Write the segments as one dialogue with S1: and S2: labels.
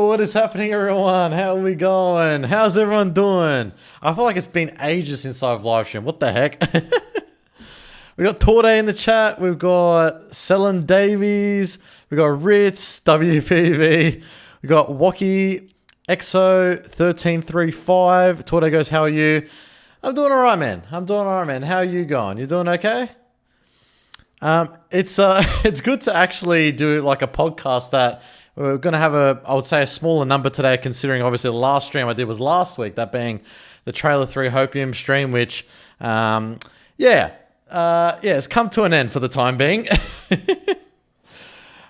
S1: What is happening, everyone? How are we going? How's everyone doing? I feel like it's been ages since I've live streamed. What the heck? We got Torday in the chat. We've got Selin Davies. We got Ritz, WPV. We got Waki, EXO1335. Torday goes, how are you? I'm doing all right, man. I'm doing all right, man. How are you going? You doing okay? It's good to actually do like a podcast that we're going to have I would say a smaller number today, considering obviously the last stream I did was last week, that being the Trailer 3 Hopium stream, which, it's come to an end for the time being.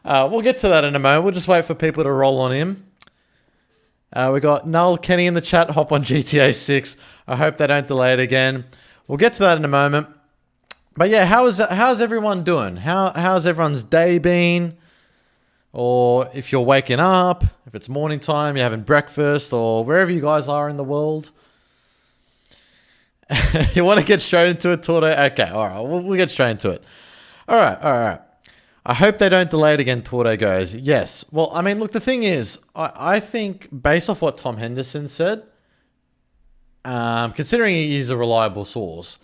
S1: We'll get to that in a moment. We'll just wait for people to roll on in. We got Null Kenny in the chat, hop on GTA 6. I hope they don't delay it again. We'll get to that in a moment. But yeah, how's everyone doing? How's everyone's day been? Or if you're waking up, if it's morning time, you're having breakfast, or wherever you guys are in the world. You want to get straight into it, Torday? Okay, all right, we'll get straight into it. All right. I hope they don't delay it again, Torday goes. Yes. Well, I mean, look, the thing is, I think based off what Tom Henderson said, considering he's a reliable source,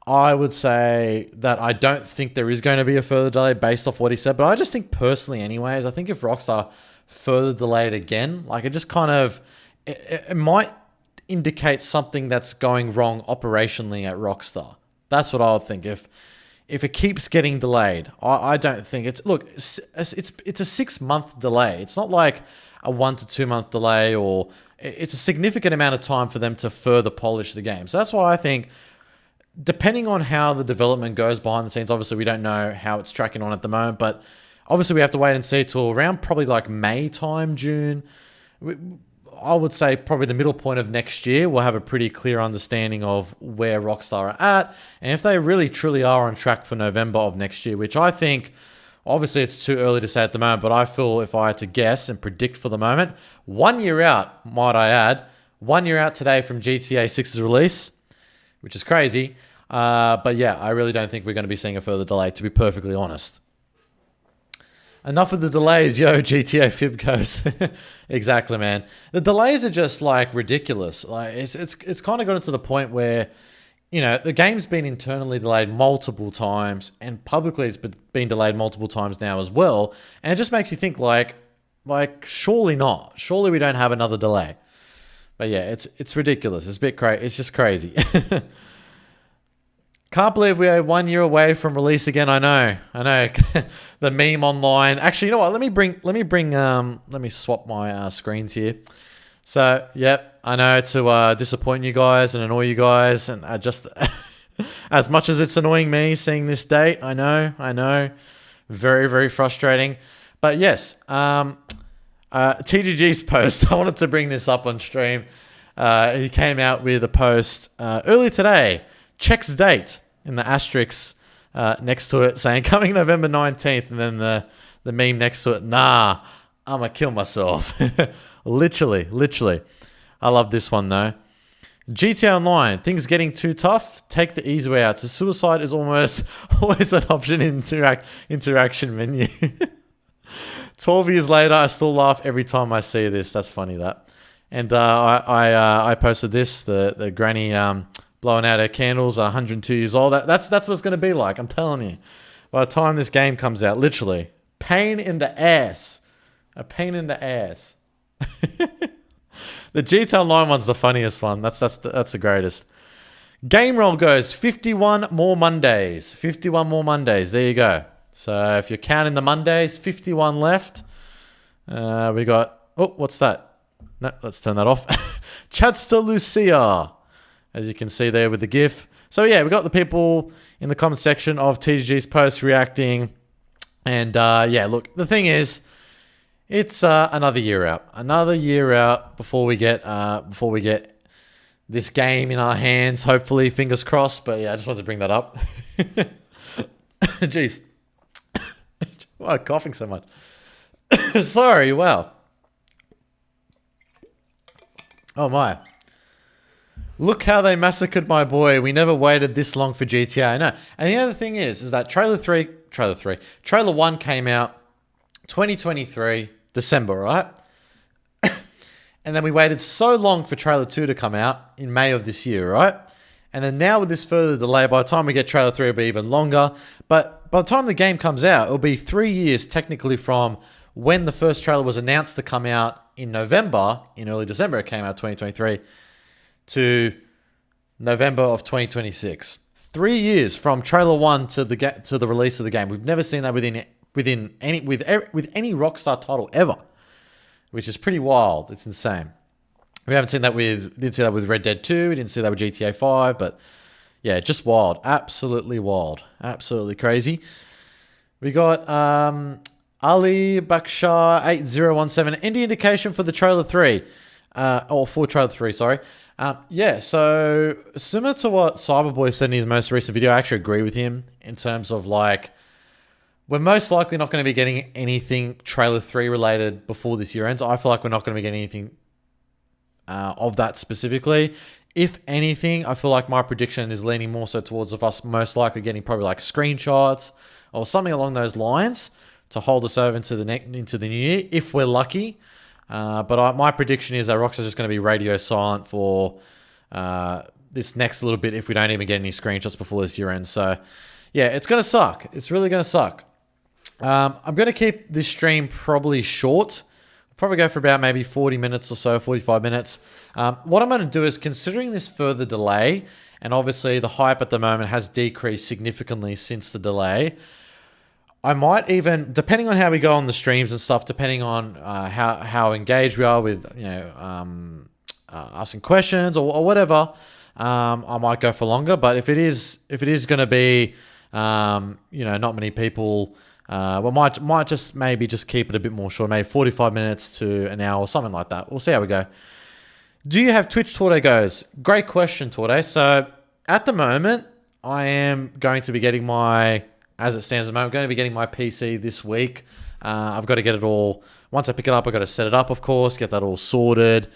S1: I would say that I don't think there is going to be a further delay based off what he said. But I just think personally anyways, I think if Rockstar further delayed again, like it just kind of, it might indicate something that's going wrong operationally at Rockstar. That's what I would think. If it keeps getting delayed, I don't think it's a 6-month delay. It's not like a 1 to 2 month delay, or it's a significant amount of time for them to further polish the game. So that's why I think, depending on how the development goes behind the scenes, obviously we don't know how it's tracking on at the moment, but obviously we have to wait and see till around probably like May time, June. I would say probably the middle point of next year, we'll have a pretty clear understanding of where Rockstar are at, and if they really truly are on track for November of next year, which I think, obviously it's too early to say at the moment, but I feel if I had to guess and predict for the moment, 1 year out, might I add, 1 year out today from GTA 6's release, which is crazy. But yeah, I really don't think we're going to be seeing a further delay, to be perfectly honest. Enough of the delays, yo, GTA Fib goes. Exactly, man. The delays are just like ridiculous. Like it's kind of gotten to the point where, you know, the game's been internally delayed multiple times, and publicly it's been delayed multiple times now as well. And it just makes you think like surely not. Surely we don't have another delay. But yeah, it's ridiculous. It's a bit crazy. It's just crazy. Can't believe we are 1 year away from release again. I know. The meme online. Actually, you know what? Let me swap my screens here. So, yep, I know to disappoint you guys and annoy you guys, and just as much as it's annoying me seeing this date, I know, very, very frustrating. But yes, TGG's post. I wanted to bring this up on stream. He came out with a post earlier today. Checks date in the asterisk next to it, saying coming November 19th, and then the meme next to it, nah, I'ma kill myself. literally. I love this one though. GTA Online, things getting too tough, take the easy way out. So suicide is almost always an option in interaction menu. 12 years later, I still laugh every time I see this. That's funny, that. And I posted this, the granny blowing out her candles, 102 years old. That's what it's going to be like, I'm telling you. By the time this game comes out, literally. Pain in the ass. A pain in the ass. The GTA Online one's the funniest one. That's the greatest. Game roll goes 51 more Mondays. 51 more Mondays. There you go. So if you're counting the Mondays, 51 left. We got... Oh, what's that? No, let's turn that off. Chadster Lucia. As you can see there with the GIF. So yeah, we got the people in the comment section of TGG's post reacting. And yeah, look, the thing is, it's another year out. Another year out before we get this game in our hands. Hopefully, fingers crossed. But yeah, I just wanted to bring that up. Jeez. Why am I coughing so much? Sorry, wow. Oh my. Look how they massacred my boy. We never waited this long for GTA. No. And the other thing is that Trailer 1 came out 2023, December, right? And then we waited so long for trailer 2 to come out in May of this year, right? And then now with this further delay, by the time we get trailer 3, it'll be even longer. But by the time the game comes out, it'll be 3 years technically from when the first trailer was announced to come out in November. In early December, it came out 2023 to November of 2026. 3 years from trailer 1 to the release of the game. We've never seen that with any Rockstar title ever, which is pretty wild. It's insane. We didn't see that with Red Dead 2. We didn't see that with GTA 5. But yeah, just wild. Absolutely wild. Absolutely crazy. We got Ali Bakshar 8017. Any indication for the trailer 3? Or for trailer 3, sorry. Yeah, so similar to what Cyberboy said in his most recent video, I actually agree with him in terms of like, we're most likely not going to be getting anything trailer 3 related before this year ends. I feel like we're not going to be getting anything of that specifically. If anything, I feel like my prediction is leaning more so towards of us most likely getting probably like screenshots or something along those lines to hold us over into the new year, if we're lucky. But my prediction is that Rockstar's just going to be radio silent for this next little bit if we don't even get any screenshots before this year ends. So yeah, it's going to suck. It's really going to suck. I'm going to keep this stream probably short. Probably go for about maybe 40 minutes or so, 45 minutes. What I'm going to do is, considering this further delay, and obviously the hype at the moment has decreased significantly since the delay, I might even, depending on how we go on the streams and stuff, depending on how engaged we are with, asking questions or whatever, I might go for longer. But if it is going to be, not many people, we might just maybe just keep it a bit more short, maybe 45 minutes to an hour or something like that. We'll see how we go. Do you have Twitch, Torte goes? Great question, Torte. So at the moment, I am going to be getting as it stands at the moment, I'm going to be getting my PC this week. I've got to get it all, once I pick it up, I've got to set it up, of course, get that all sorted.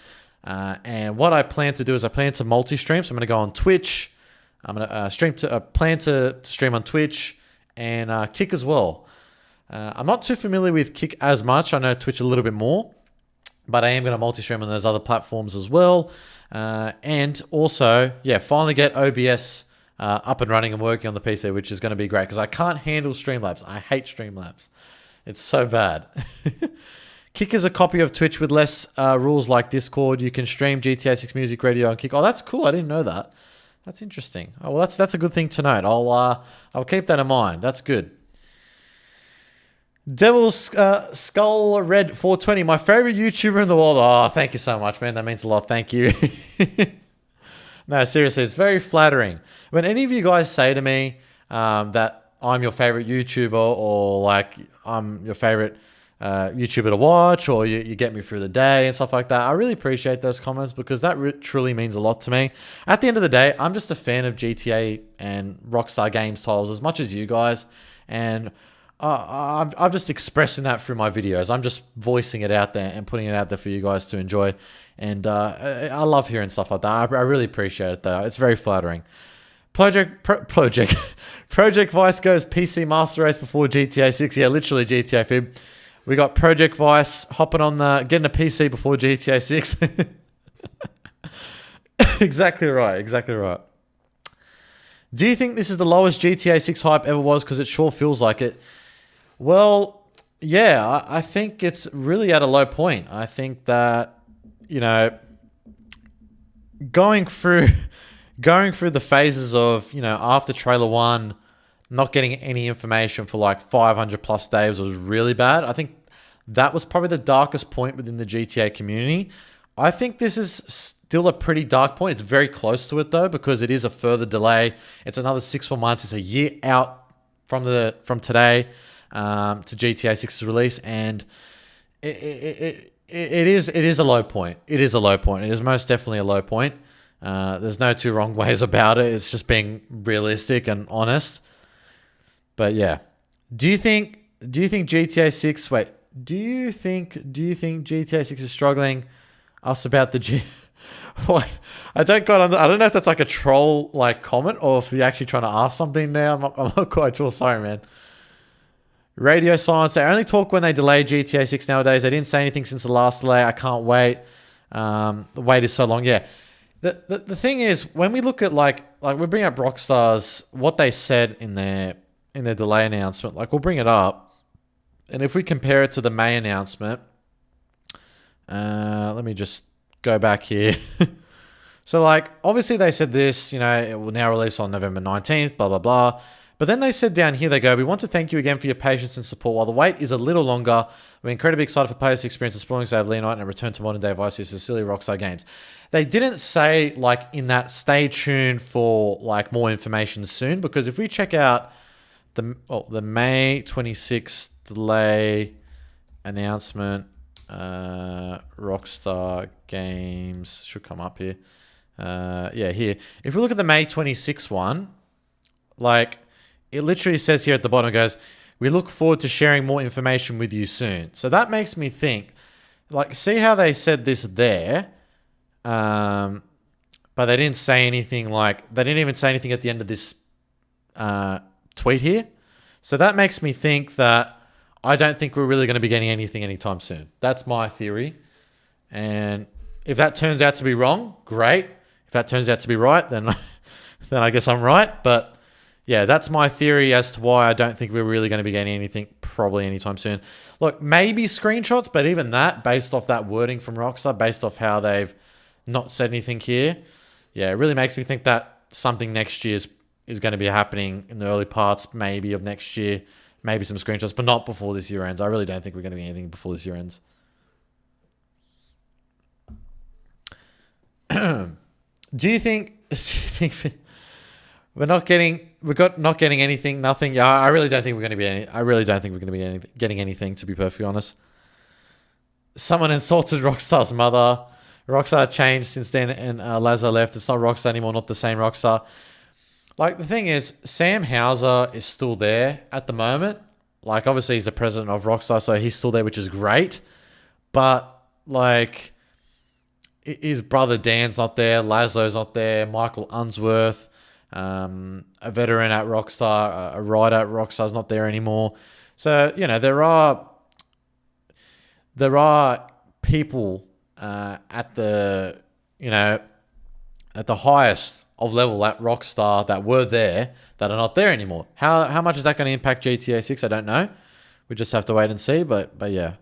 S1: And what I plan to do is I plan to multi-stream. So I'm going to go on Twitch. I'm going to plan to stream on Twitch and Kick as well. I'm not too familiar with Kick as much. I know Twitch a little bit more, but I am going to multi-stream on those other platforms as well. And also, finally get OBS up and running and working on the PC, which is going to be great because I can't handle Streamlabs. I hate Streamlabs. It's so bad. Kick is a copy of Twitch with less rules like Discord. You can stream GTA 6 Music Radio on Kick. Oh, that's cool. I didn't know that. That's interesting. Oh, well, that's a good thing to note. I'll keep that in mind. That's good. Devil's Skull Red 420, my favorite YouTuber in the world. Oh, thank you so much, man. That means a lot. Thank you. No, seriously, it's very flattering. When any of you guys say to me that I'm your favorite YouTuber, or like I'm your favorite YouTuber to watch, or you get me through the day and stuff like that, I really appreciate those comments because that truly means a lot to me. At the end of the day, I'm just a fan of GTA and Rockstar Games titles as much as you guys, and I'm just expressing that through my videos. I'm just voicing it out there and putting it out there for you guys to enjoy. And I love hearing stuff like that. I really appreciate it, though. It's very flattering. Project Vice goes PC Master Race before GTA 6. Yeah, literally GTA Fib. We got Project Vice hopping on getting a PC before GTA 6. Exactly right. Exactly right. Do you think this is the lowest GTA 6 hype ever was? Because it sure feels like it. Well, yeah, I think it's really at a low point. I think that, going through the phases of, after trailer 1, not getting any information for like 500 plus days was really bad. I think that was probably the darkest point within the GTA community. I think this is still a pretty dark point. It's very close to it though, because it is a further delay. It's another 6 more months. It's a year out from today to GTA 6's release, and it is a low point. It is a low point. It is most definitely a low point. There's no two wrong ways about it. It's just being realistic and honest. But yeah, do you think GTA 6? Wait, do you think GTA 6 is struggling us about the What? I don't know if that's like a troll like comment or if you're actually trying to ask something there. I'm not quite sure. Sorry, man. Radio silence. They only talk when they delay GTA 6 nowadays. They didn't say anything since the last delay. I can't wait. The wait is so long. Yeah. The thing is, when we look at like we bring up Rockstar's what they said in their delay announcement, like we'll bring it up, and if we compare it to the May announcement, let me just go back here. So like obviously they said this, you know, it will now release on November 19th, blah blah blah. But then they said down here, they go, we want to thank you again for your patience and support. While the wait is a little longer, we're incredibly excited for players to experience exploring Save Leonite and a return to modern day Vice City silly Rockstar games. They didn't say like in that stay tuned for like more information soon, because if we check out the May 26th delay announcement, Rockstar Games should come up here. Yeah, here. If we look at the May 26th one, like it literally says here at the bottom, it goes, we look forward to sharing more information with you soon. So that makes me think, like, see how they said this there, but they didn't say anything they didn't even say anything at the end of this tweet here. So that makes me think that I don't think we're really going to be getting anything anytime soon. That's my theory. And if that turns out to be wrong, great. If that turns out to be right, then I guess I'm right. But yeah, that's my theory as to why I don't think we're really going to be getting anything probably anytime soon. Look, maybe screenshots, but even that, based off that wording from Rockstar, based off how they've not said anything here, yeah, it really makes me think that something next year is going to be happening in the early parts, maybe of next year, maybe some screenshots, but not before this year ends. I really don't think we're going to be anything before this year ends. Do you think we're not getting anything, nothing? Yeah, I really don't think we're going to be getting anything, to be perfectly honest. Someone insulted Rockstar's mother. Rockstar changed since then, and Lazo left. It's not Rockstar anymore, not the same Rockstar. Like, the thing is, Sam Houser is still there at the moment. Like, obviously he's the president of Rockstar, so he's still there, which is great. But like, his brother Dan's not there, Lazo's not there, Michael Unsworth, a veteran at Rockstar, a writer at Rockstar's not there anymore. So, you know, there are people at the highest of level at Rockstar that were there that are not there anymore. How much is that going to impact GTA 6? I don't know. We just have to wait and see, but yeah.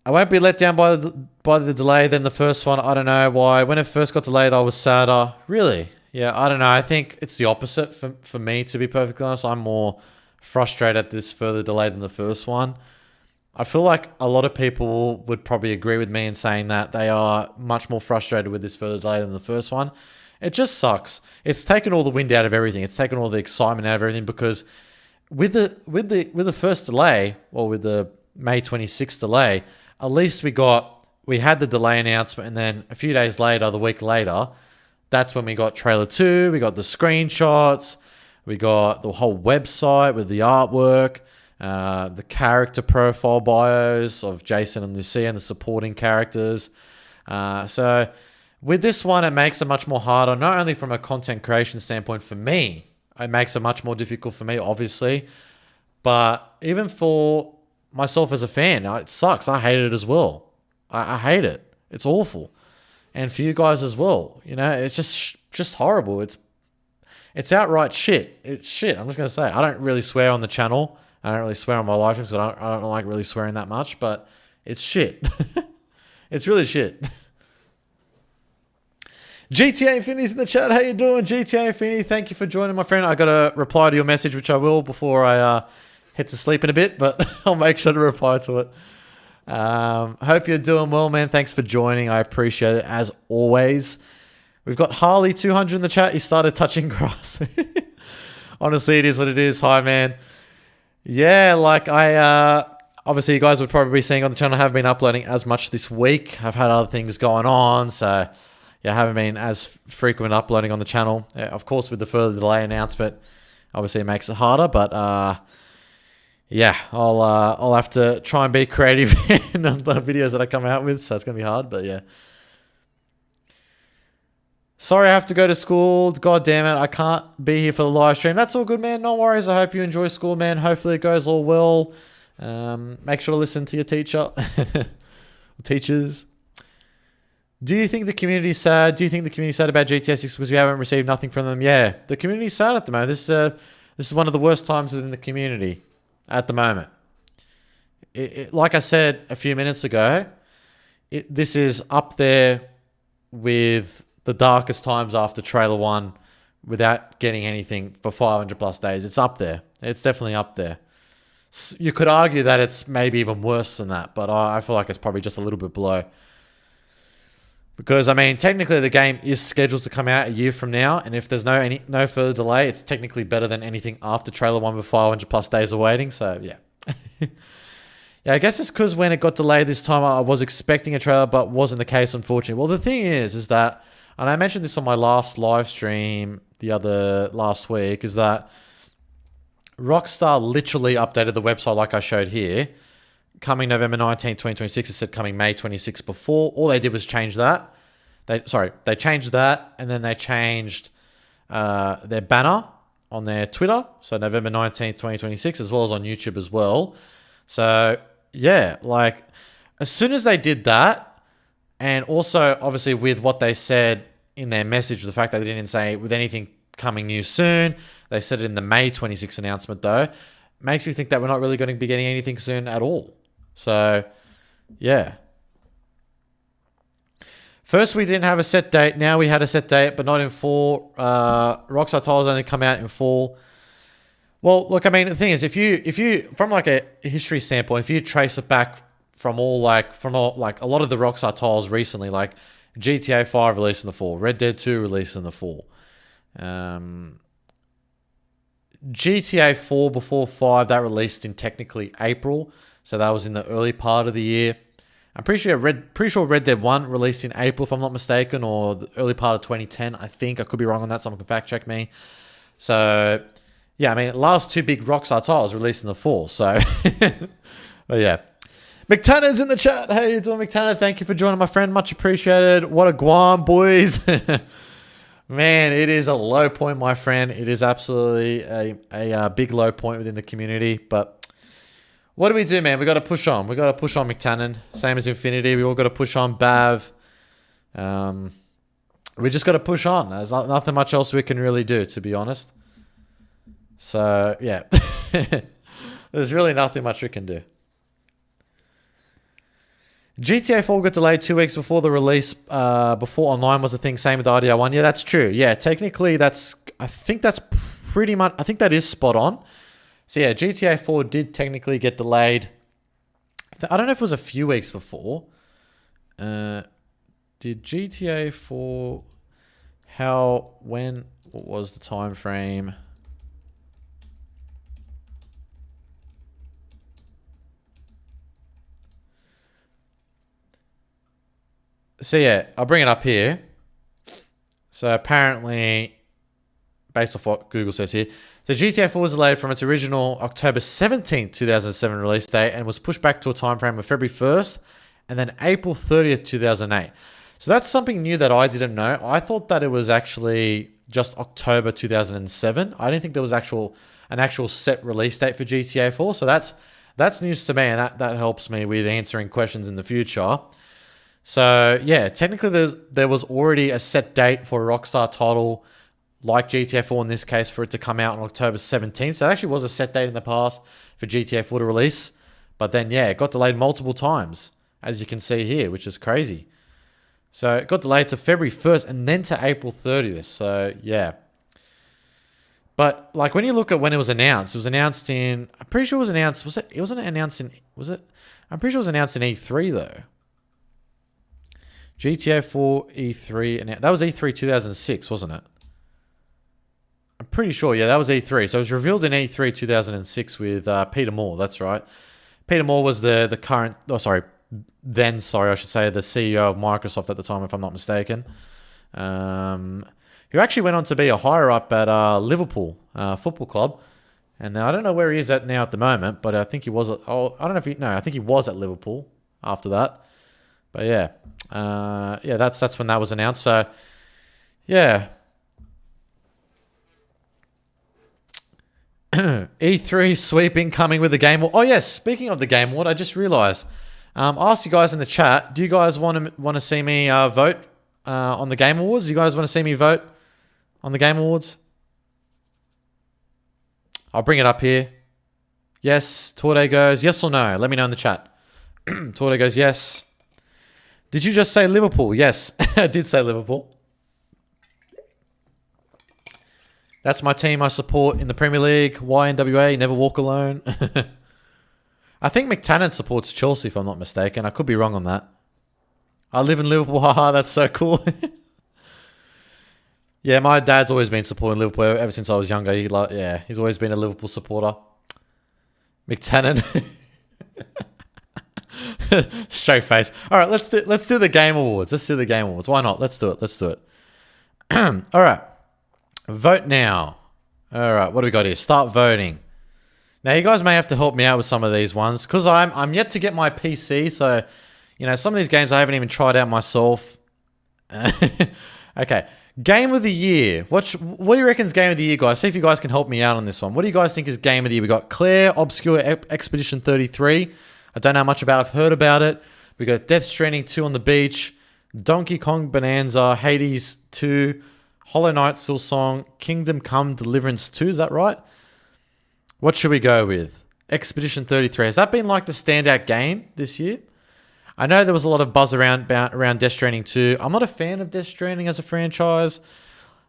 S1: I won't be let down by the delay than the first one. I don't know why. When it first got delayed, I was sadder. Really? Yeah, I don't know. I think it's the opposite for me, to be perfectly honest. I'm more frustrated at this further delay than the first one. I feel like a lot of people would probably agree with me in saying that they are much more frustrated with this further delay than the first one. It just sucks. It's taken all the wind out of everything. It's taken all the excitement out of everything, because with the first delay, or with the May 26th delay, at least we had the delay announcement, and then a few days later, the week later, that's when we got trailer 2, we got the screenshots, we got the whole website with the artwork, the character profile bios of Jason and Lucia and the supporting characters. So with this one, it makes it much more harder, not only from a content creation standpoint for me, it makes it much more difficult for me, obviously, but even for myself as a fan, it sucks. I hate it as well. I hate it. It's awful. And for you guys as well, you know, it's just horrible. It's outright shit. It's shit. I'm just going to say, I don't really swear on the channel. I don't really swear on my live streams, because I don't like really swearing that much, but it's shit. It's really shit. GTA Infinity's in the chat. How you doing, GTA Infinity? Thank you for joining, my friend. I got to reply to your message, which I will before I head to sleep in a bit, but I'll make sure to reply to it. Hope you're doing well, man. Thanks for joining. I appreciate it, as always. We've got Harley 200 in the chat. He started touching grass. Honestly, it is what it is. Hi, man. Yeah, like obviously you guys would probably be seeing on the channel, I haven't been uploading as much this week. I've had other things going on, so yeah, I haven't been as frequent uploading on the channel. Of course, with the further delay announcement, obviously it makes it harder, but yeah, I'll have to try and be creative in the videos that I come out with, so it's gonna be hard, but yeah. Sorry, I have to go to school. God damn it, I can't be here for the live stream. That's all good, man. No worries. I hope you enjoy school, man. Hopefully it goes all well. Make sure to listen to your teacher. Teachers. Do you think the community's sad? Do you think the community's sad about GTA 6 because we haven't received nothing from them? Yeah, the community's sad at the moment. This is one of the worst times within the community at the moment. Like I said a few minutes ago, this is up there with the darkest times after Trailer 1 without getting anything for 500 plus days. It's up there. It's definitely up there. You could argue that it's maybe even worse than that, but I feel like it's probably just a little bit below. Because, I mean, technically the game is scheduled to come out a year from now, and if there's no further delay, it's technically better than anything after Trailer 1 with 500 plus days of waiting, so yeah. Yeah, I guess it's because when it got delayed this time, I was expecting a trailer, but wasn't the case, unfortunately. Well, the thing is that, and I mentioned this on my last live stream last week, is that Rockstar literally updated the website like I showed here. Coming November 19, 2026, it said coming May 26 before. All they did was change that. They changed that, and then they changed their banner on their Twitter. So November 19th, 2026, as well as on YouTube as well. So, yeah, like, as soon as they did that, and also, obviously, with what they said in their message, the fact that they didn't say with anything coming new soon, they said it in the May 26 announcement, though, makes me think that we're not really going to be getting anything soon at all. So, yeah. First, we didn't have a set date. Now we had a set date, but not in full. Rockstar titles only come out in full. Well, look, I mean, the thing is, if you from like a history standpoint, if you trace it back from a lot of the Rockstar titles recently, like GTA 5 released in the fall, Red Dead 2 released in the fall, GTA 4 before 5 that released in technically April. So that was in the early part of the year. I'm pretty sure Red Dead 1 released in April, if I'm not mistaken, or the early part of 2010, I think. I could be wrong on that, someone can fact check me. So, yeah, I mean, last two big Rockstar titles released in the fall. So, but yeah. McTanner's in the chat. Hey, you doing, McTanner? Thank you for joining, my friend. Much appreciated. What a Guam, boys. Man, it is a low point, my friend. It is absolutely a big low point within the community, but what do we do, man? We got to push on. We got to push on, McTannon. Same as Infinity. We all got to push on, Bav. We just got to push on. There's nothing much else we can really do, to be honest. So, yeah. There's really nothing much we can do. GTA 4 got delayed 2 weeks before the release, before online was a thing. Same with the RDR 1. Yeah, that's true. Yeah, technically, I think that's pretty much, I think that is spot on. So yeah, GTA 4 did technically get delayed. I don't know if it was a few weeks before. Did GTA 4... what was the time frame? So yeah, I'll bring it up here. So apparently, based off what Google says here, so GTA 4 was delayed from its original October 17th, 2007 release date and was pushed back to a time frame of February 1st and then April 30th, 2008. So that's something new that I didn't know. I thought that it was actually just October 2007. I didn't think there was an actual set release date for GTA 4. So that's news to me, and that helps me with answering questions in the future. So yeah, technically there was already a set date for a Rockstar title like GTA 4 in this case for it to come out on October 17th. So it actually was a set date in the past for GTA 4 to release. But then, yeah, it got delayed multiple times, as you can see here, which is crazy. So it got delayed to February 1st and then to April 30th. So, yeah. But, like, when you look at when it was announced in... I'm pretty sure it was announced... It wasn't announced in... Was it? I'm pretty sure it was announced in E3, though. GTA 4 E3... That was E3 2006, wasn't it? I'm pretty sure, yeah, that was E3. So it was revealed in E3 2006 with Peter Moore, that's right. Peter Moore was the current, I should say, the CEO of Microsoft at the time, if I'm not mistaken. Who actually went on to be a higher up at Liverpool Football Club. And I don't know where he is at now at the moment, but I think he was, I think he was at Liverpool after that. But yeah, that's when that was announced. So, yeah. E3 sweeping coming with the Game Award. Oh yes, speaking of the Game Award, I just realised. I asked you guys in the chat, do you guys want to see me vote on the Game Awards? Do you guys want to see me vote on the Game Awards? I'll bring it up here. Yes. Torde goes yes or no. Let me know in the chat. Torde goes yes. Did you just say Liverpool? Yes, I did say Liverpool. That's my team I support in the Premier League. YNWA, never walk alone. I think McTannen supports Chelsea, if I'm not mistaken. I could be wrong on that. I live in Liverpool. Haha, that's so cool. Yeah, my dad's always been supporting Liverpool ever since I was younger. He's always been a Liverpool supporter. McTannen. Straight face. All right, let's do the Game Awards. Let's do the Game Awards. Why not? Let's do it. All right. Vote now. All right, what do we got here? Start voting. Now, you guys may have to help me out with some of these ones because I'm yet to get my PC. So, some of these games I haven't even tried out myself. Okay. Game of the year. What do you reckon is Game of the Year, guys? See if you guys can help me out on this one. What do you guys think is Game of the Year? We got Claire, Obscure, Expedition 33. I don't know much about it. I've heard about it. We got Death Stranding 2 on the beach, Donkey Kong Bonanza, Hades 2, Hollow Knight Silksong, Kingdom Come Deliverance 2. Is that right? What should we go with? Expedition 33. Has that been like the standout game this year? I know there was a lot of buzz around Death Stranding 2. I'm not a fan of Death Stranding as a franchise.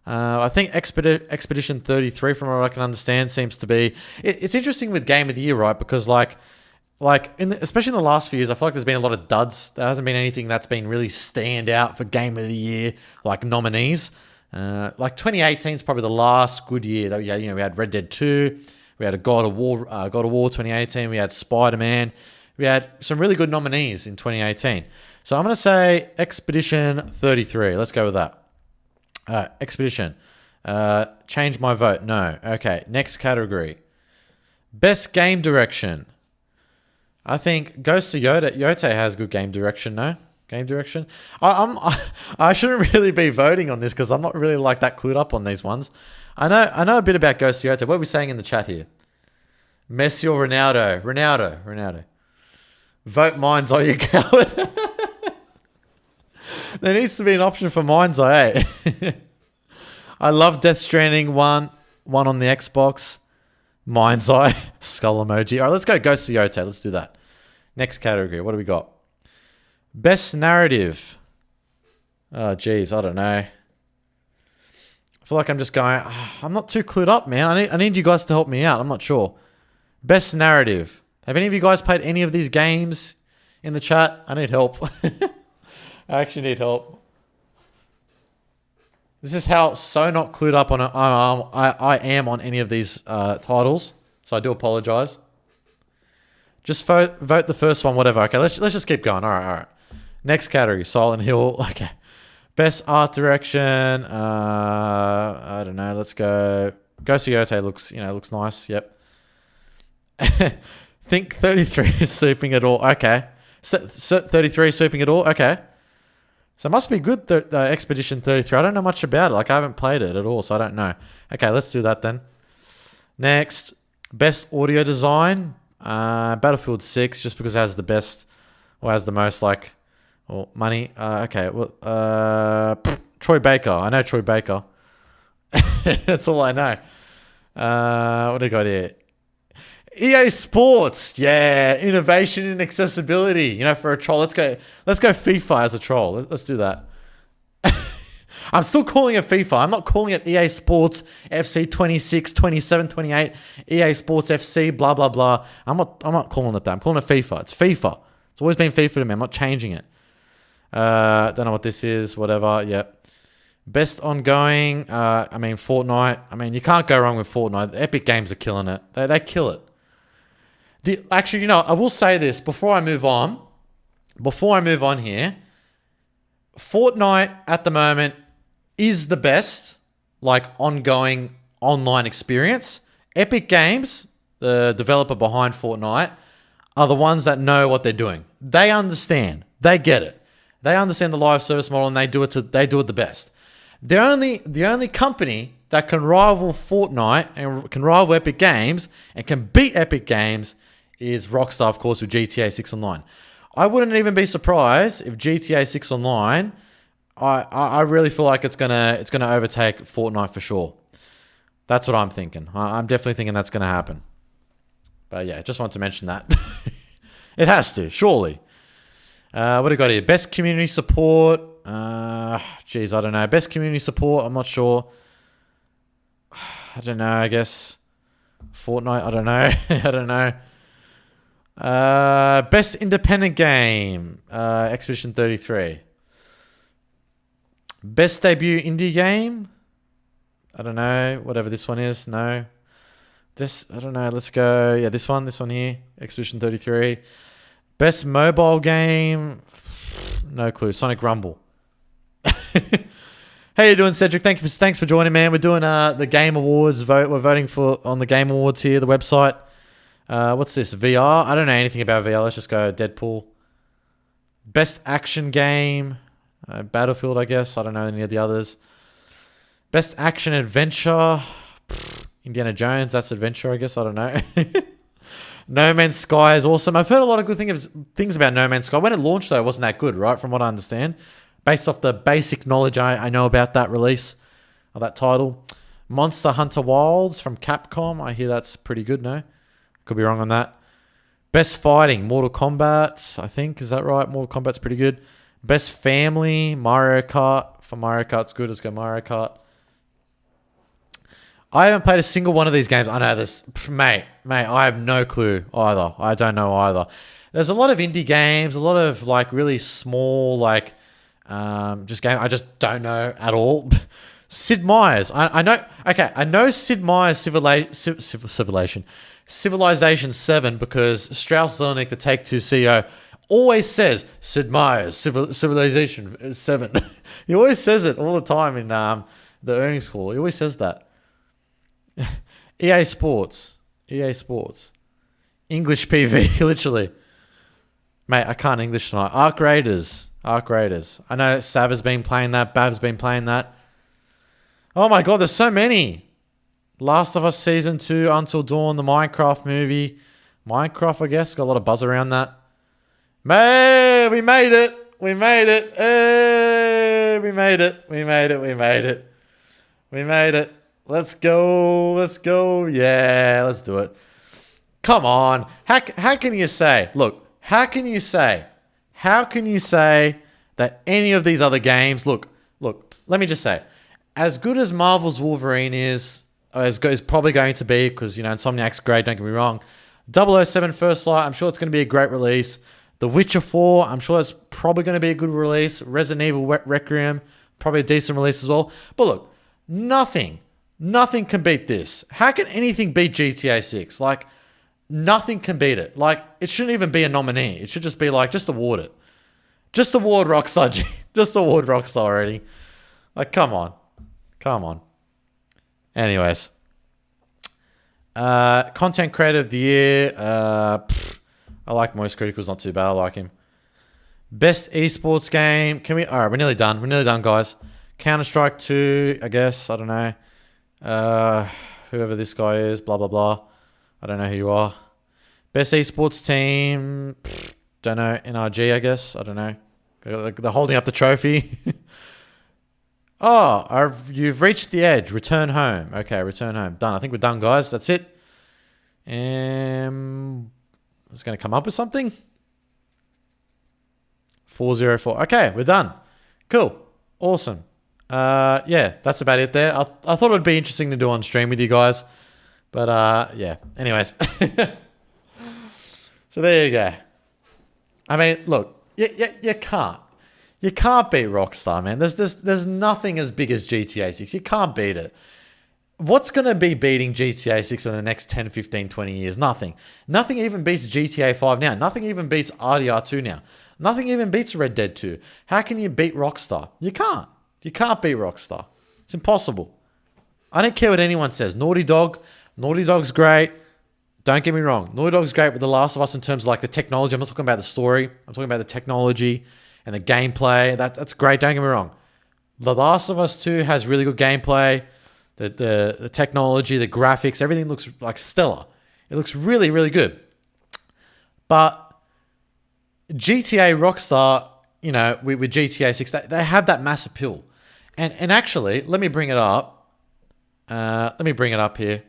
S1: I think Expedition 33, from what I can understand, seems to be... It's interesting with Game of the Year, right? Because especially in the last few years, I feel like there's been a lot of duds. There hasn't been anything that's been really stand out for Game of the Year, like nominees. 2018 is probably the last good year that we had. We had Red Dead 2, we had a God of War 2018, we had Spider-Man. We had some really good nominees in 2018. So I'm going to say Expedition 33. Let's go with that. Expedition. Change my vote. No. Okay. Next category. Best game direction. I think Ghost of Yote has good game direction. No? Game direction? I shouldn't really be voting on this because I'm not really that clued up on these ones. I know a bit about Ghost of Yote. What are we saying in the chat here? Messi or Ronaldo? Ronaldo. Vote Mind's Eye, you coward. There needs to be an option for Mind's Eye, eh? I love Death Stranding 1 on the Xbox. Mind's Eye, skull emoji. All right, let's go Ghost of Yote. Let's do that. Next category. What do we got? Best narrative. Oh, geez. I don't know. I feel like I'm just going... I'm not too clued up, man. I need you guys to help me out. I'm not sure. Best narrative. Have any of you guys played any of these games in the chat? I need help. I actually need help. This is how so not clued up on it. I am on any of these titles, so I do apologize. Just vote the first one, whatever. Okay, let's just keep going. All right. Next category, Silent Hill. Okay. Best art direction. I don't know. Let's go. Ghost of Yote looks nice. Yep. Think 33 is sweeping it all. Okay. 33 sweeping it all. Okay. So it must be good, the Expedition 33. I don't know much about it. I haven't played it at all, so I don't know. Okay, let's do that then. Next, best audio design. Battlefield 6, just because it has the best, or has the most, money. Okay, well, Troy Baker. I know Troy Baker. That's all I know. What do we got here? EA Sports, yeah, innovation and accessibility. For a troll, let's go FIFA as a troll. Let's do that. I'm still calling it FIFA. I'm not calling it EA Sports FC 26, 27, 28, EA Sports FC, blah blah blah. I'm not calling it that. I'm calling it FIFA. It's FIFA. It's always been FIFA to me. I'm not changing it. Don't know what this is. Whatever. Yep. Best ongoing. Fortnite. You can't go wrong with Fortnite. The Epic Games are killing it. They kill it. Actually, I will say this before I move on. Here, Fortnite at the moment is the best, ongoing online experience. Epic Games, the developer behind Fortnite, are the ones that know what they're doing. They understand. They get it. They understand the live service model, and they do it the best. The only company that can rival Fortnite and can rival Epic Games and can beat Epic Games is Rockstar, of course, with GTA 6 Online. I wouldn't even be surprised if GTA 6 Online, I really feel like it's gonna overtake Fortnite for sure. That's what I'm thinking. I'm definitely thinking that's gonna happen. But yeah, just wanted to mention that. It has to, surely. What do we got here? Best community support. Geez, I don't know. Best community support, I'm not sure. I don't know, I guess. Fortnite, I don't know. I don't know. Best independent game. Expedition 33. Best debut indie game. I don't know. Whatever this one is. No. This, I don't know. Let's go. Yeah, this one here. Expedition 33. Best mobile game. No clue. Sonic Rumble. How you doing, Cedric? Thanks for joining, man. We're doing the Game Awards vote. We're voting on the Game Awards here, the website. What's this? VR? I don't know anything about VR. Let's just go Deadpool. Best action game. Battlefield, I guess. I don't know any of the others. Best action adventure. Indiana Jones. That's adventure, I guess. I don't know. No Man's Sky is awesome. I've heard a lot of good things about No Man's Sky. When it launched, though, it wasn't that good, right? From what I understand. Based off the basic knowledge I know about that release, or that title. Monster Hunter Wilds from Capcom. I hear that's pretty good, no? Could be wrong on that. Best fighting. Mortal Kombat, I think. Is that right? Mortal Kombat's pretty good. Best family. Mario Kart. For Mario Kart's good. Let's go Mario Kart. I haven't played a single one of these games. I know this. Mate, I have no clue either. I don't know either. There's a lot of indie games, a lot of like really small, like just game. I just don't know at all. Sid Meier's. I know. Okay, I know Sid Meier's Civilization 7 because Strauss Zelnick, the Take-Two CEO, always says Sid Meier's Civilization 7. He always says it all the time in the earnings call. He always says that. EA Sports. English PV, literally. Mate, I can't English tonight. Arc Raiders. I know Sav has been playing that. Bav's been playing that. Oh my god, there's so many. Last of Us Season 2, Until Dawn, the Minecraft movie. Minecraft, I guess. Got a lot of buzz around that. Hey, we made it. Hey, we made it. Let's go. Yeah, let's do it. Come on. How can you say, look, how can you say that any of these other games, look, let me just say, as good as Marvel's Wolverine is probably going to be, because, Insomniac's great, don't get me wrong. 007 First Light, I'm sure it's going to be a great release. The Witcher 4, I'm sure it's probably going to be a good release. Resident Evil Requiem, probably a decent release as well. But look, nothing can beat this. How can anything beat GTA 6? Like, nothing can beat it. Like, it shouldn't even be a nominee. It should just be like, just award it. Just award Rockstar. Just award Rockstar already. Like, come on. Anyways. Content Creator of the Year. I like Moist Critical's not too bad. I like him. Best esports game. Alright, we're nearly done, guys. Counter-Strike 2, I guess. I don't know. Whoever this guy is, blah, blah, blah. I don't know who you are. Best esports team. Don't know. NRG, I guess. I don't know. They're holding up the trophy. You've reached the edge. Return home. Okay, return home. Done. I think we're done, guys. That's it. I was going to come up with something. 404. Okay, we're done. Cool. Awesome. Yeah, that's about it there. I thought it would be interesting to do on stream with you guys. But, yeah. Anyways. So there you go. I mean, look, you can't. You can't beat Rockstar, man. There's nothing as big as GTA 6. You can't beat it. What's going to be beating GTA 6 in the next 10, 15, 20 years? Nothing. Nothing even beats GTA 5 now. Nothing even beats RDR 2 now. Nothing even beats Red Dead 2. How can you beat Rockstar? You can't. You can't beat Rockstar. It's impossible. I don't care what anyone says. Naughty Dog's great. Don't get me wrong. Naughty Dog's great with The Last of Us in terms of like the technology. I'm not talking about the story. I'm talking about the technology and the gameplay. That's great. Don't get me wrong. The Last of Us 2 has really good gameplay. The technology, the graphics, everything looks like stellar. It looks really, really good. But GTA Rockstar, you know, with GTA 6, they have that mass appeal. And actually, let me bring it up. Let me bring it up here.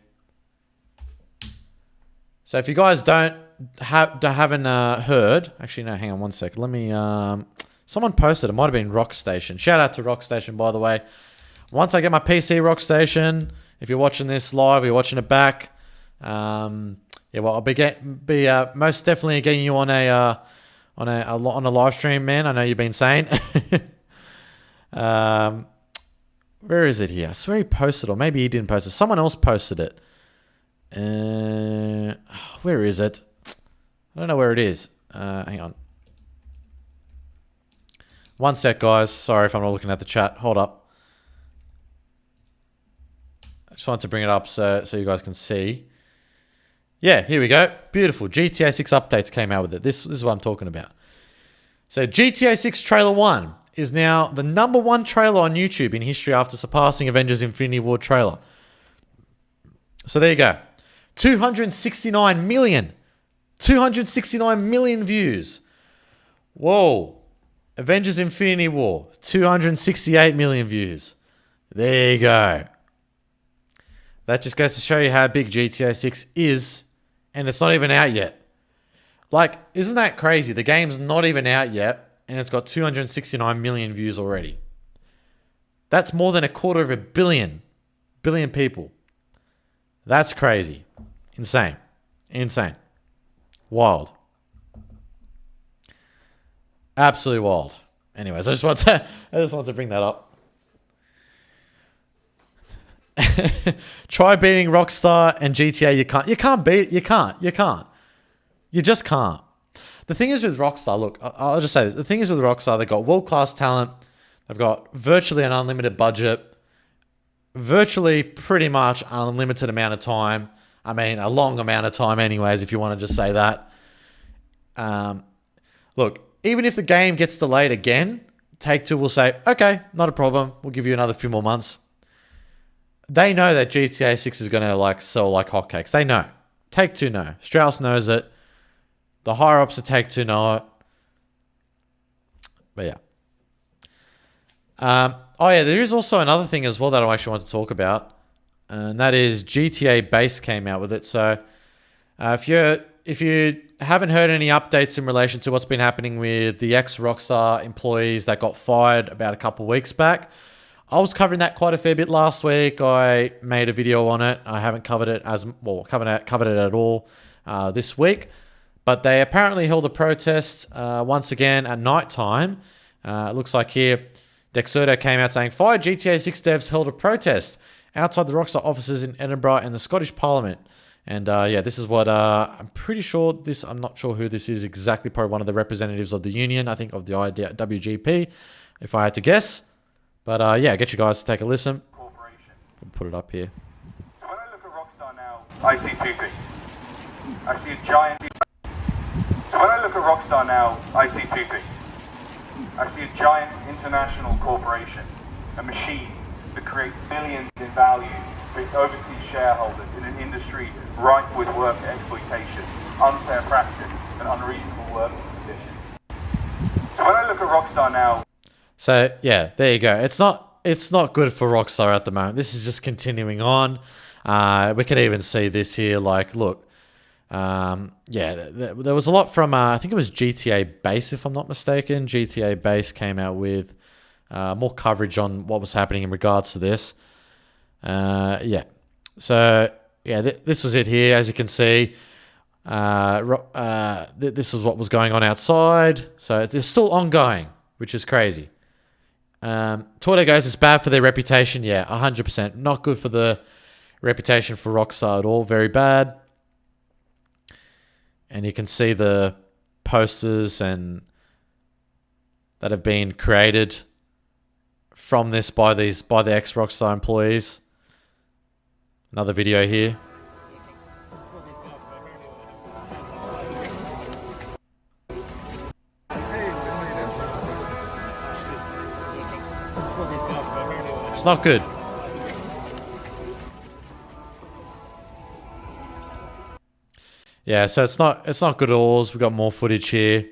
S1: So if you guys haven't heard, actually no, hang on one second. Let me. Someone posted. It might have been Rockstation. Shout out to Rockstation, by the way. Once I get my PC Rockstation, if you're watching this live, or you're watching it back, yeah, well, I'll be most definitely getting you on a live stream, man. I know you've been saying. Where is it here? I swear he posted, or maybe he didn't post it. Someone else posted it. Where is it? I don't know where it is. Hang on. One sec, guys. Sorry if I'm not looking at the chat. Hold up. I just wanted to bring it up so you guys can see. Yeah, here we go. Beautiful. GTA 6 updates came out with it. This is what I'm talking about. So GTA 6 Trailer 1 is now the #1 trailer on YouTube in history after surpassing Avengers Infinity War trailer. So there you go. 269 million. 269 million views. Whoa. Avengers Infinity War. 268 million views. There you go. That just goes to show you how big GTA 6 is. And it's not even out yet. Like, isn't that crazy? The game's not even out yet. And it's got 269 million views already. That's more than 250 billion people. That's crazy. Insane. Insane. Wild. Absolutely wild. Anyways, I just want to bring that up. Try beating Rockstar and GTA. You can't beat. You can't. You just can't. The thing is with Rockstar, look, I'll just say this. The thing is with Rockstar, they've got world-class talent. They've got virtually an unlimited budget. Virtually pretty much unlimited amount of time. I mean, a long amount of time anyways, if you want to just say that. Look, even if the game gets delayed again, Take-Two will say, okay, not a problem. We'll give you another few more months. They know that GTA 6 is going to sell like hotcakes. They know. Take-Two know. Strauss knows it. The higher-ups at Take-Two know it. But yeah. Oh yeah, there is also another thing as well that I actually want to talk about. And that is GTA Base came out with it. So if you haven't heard any updates in relation to what's been happening with the ex-Rockstar employees that got fired about a couple of weeks back, I was covering that quite a fair bit last week. I made a video on it. I haven't covered it covered it at all this week. But they apparently held a protest once again at night time. It looks like here, Dexerto came out saying, 5 GTA 6 devs held a protest outside the Rockstar offices in Edinburgh and the Scottish Parliament. And yeah, this is what I'm pretty sure this. I'm not sure who this is exactly. Probably one of the representatives of the union. I think of the WGP, if I had to guess. But yeah, get you guys to take a listen. I'll put it up here.
S2: So when I look at Rockstar now, I see two things. I see a giant. So when I look at Rockstar now, I see two things. I see a giant international corporation, a machine that creates billions in value for its overseas shareholders in an industry rife with work exploitation, unfair practice, and unreasonable working conditions. So when I look at Rockstar now...
S1: So, yeah, there you go. It's not good for Rockstar at the moment. This is just continuing on. We can even see this here. Like, look. Yeah, there was a lot from, I think it was GTA Base, if I'm not mistaken. GTA Base came out with more coverage on what was happening in regards to this. Yeah. So, yeah, this was it here. As you can see, this is what was going on outside. So, it's still ongoing, which is crazy. Torte goes, it's bad for their reputation. Yeah, 100%. Not good for the reputation for Rockstar at all. Very bad. And you can see the posters and that have been created from this by the ex-Rockstar employees. Another video here. It's not good. Yeah, so it's not good at all. We've got more footage here.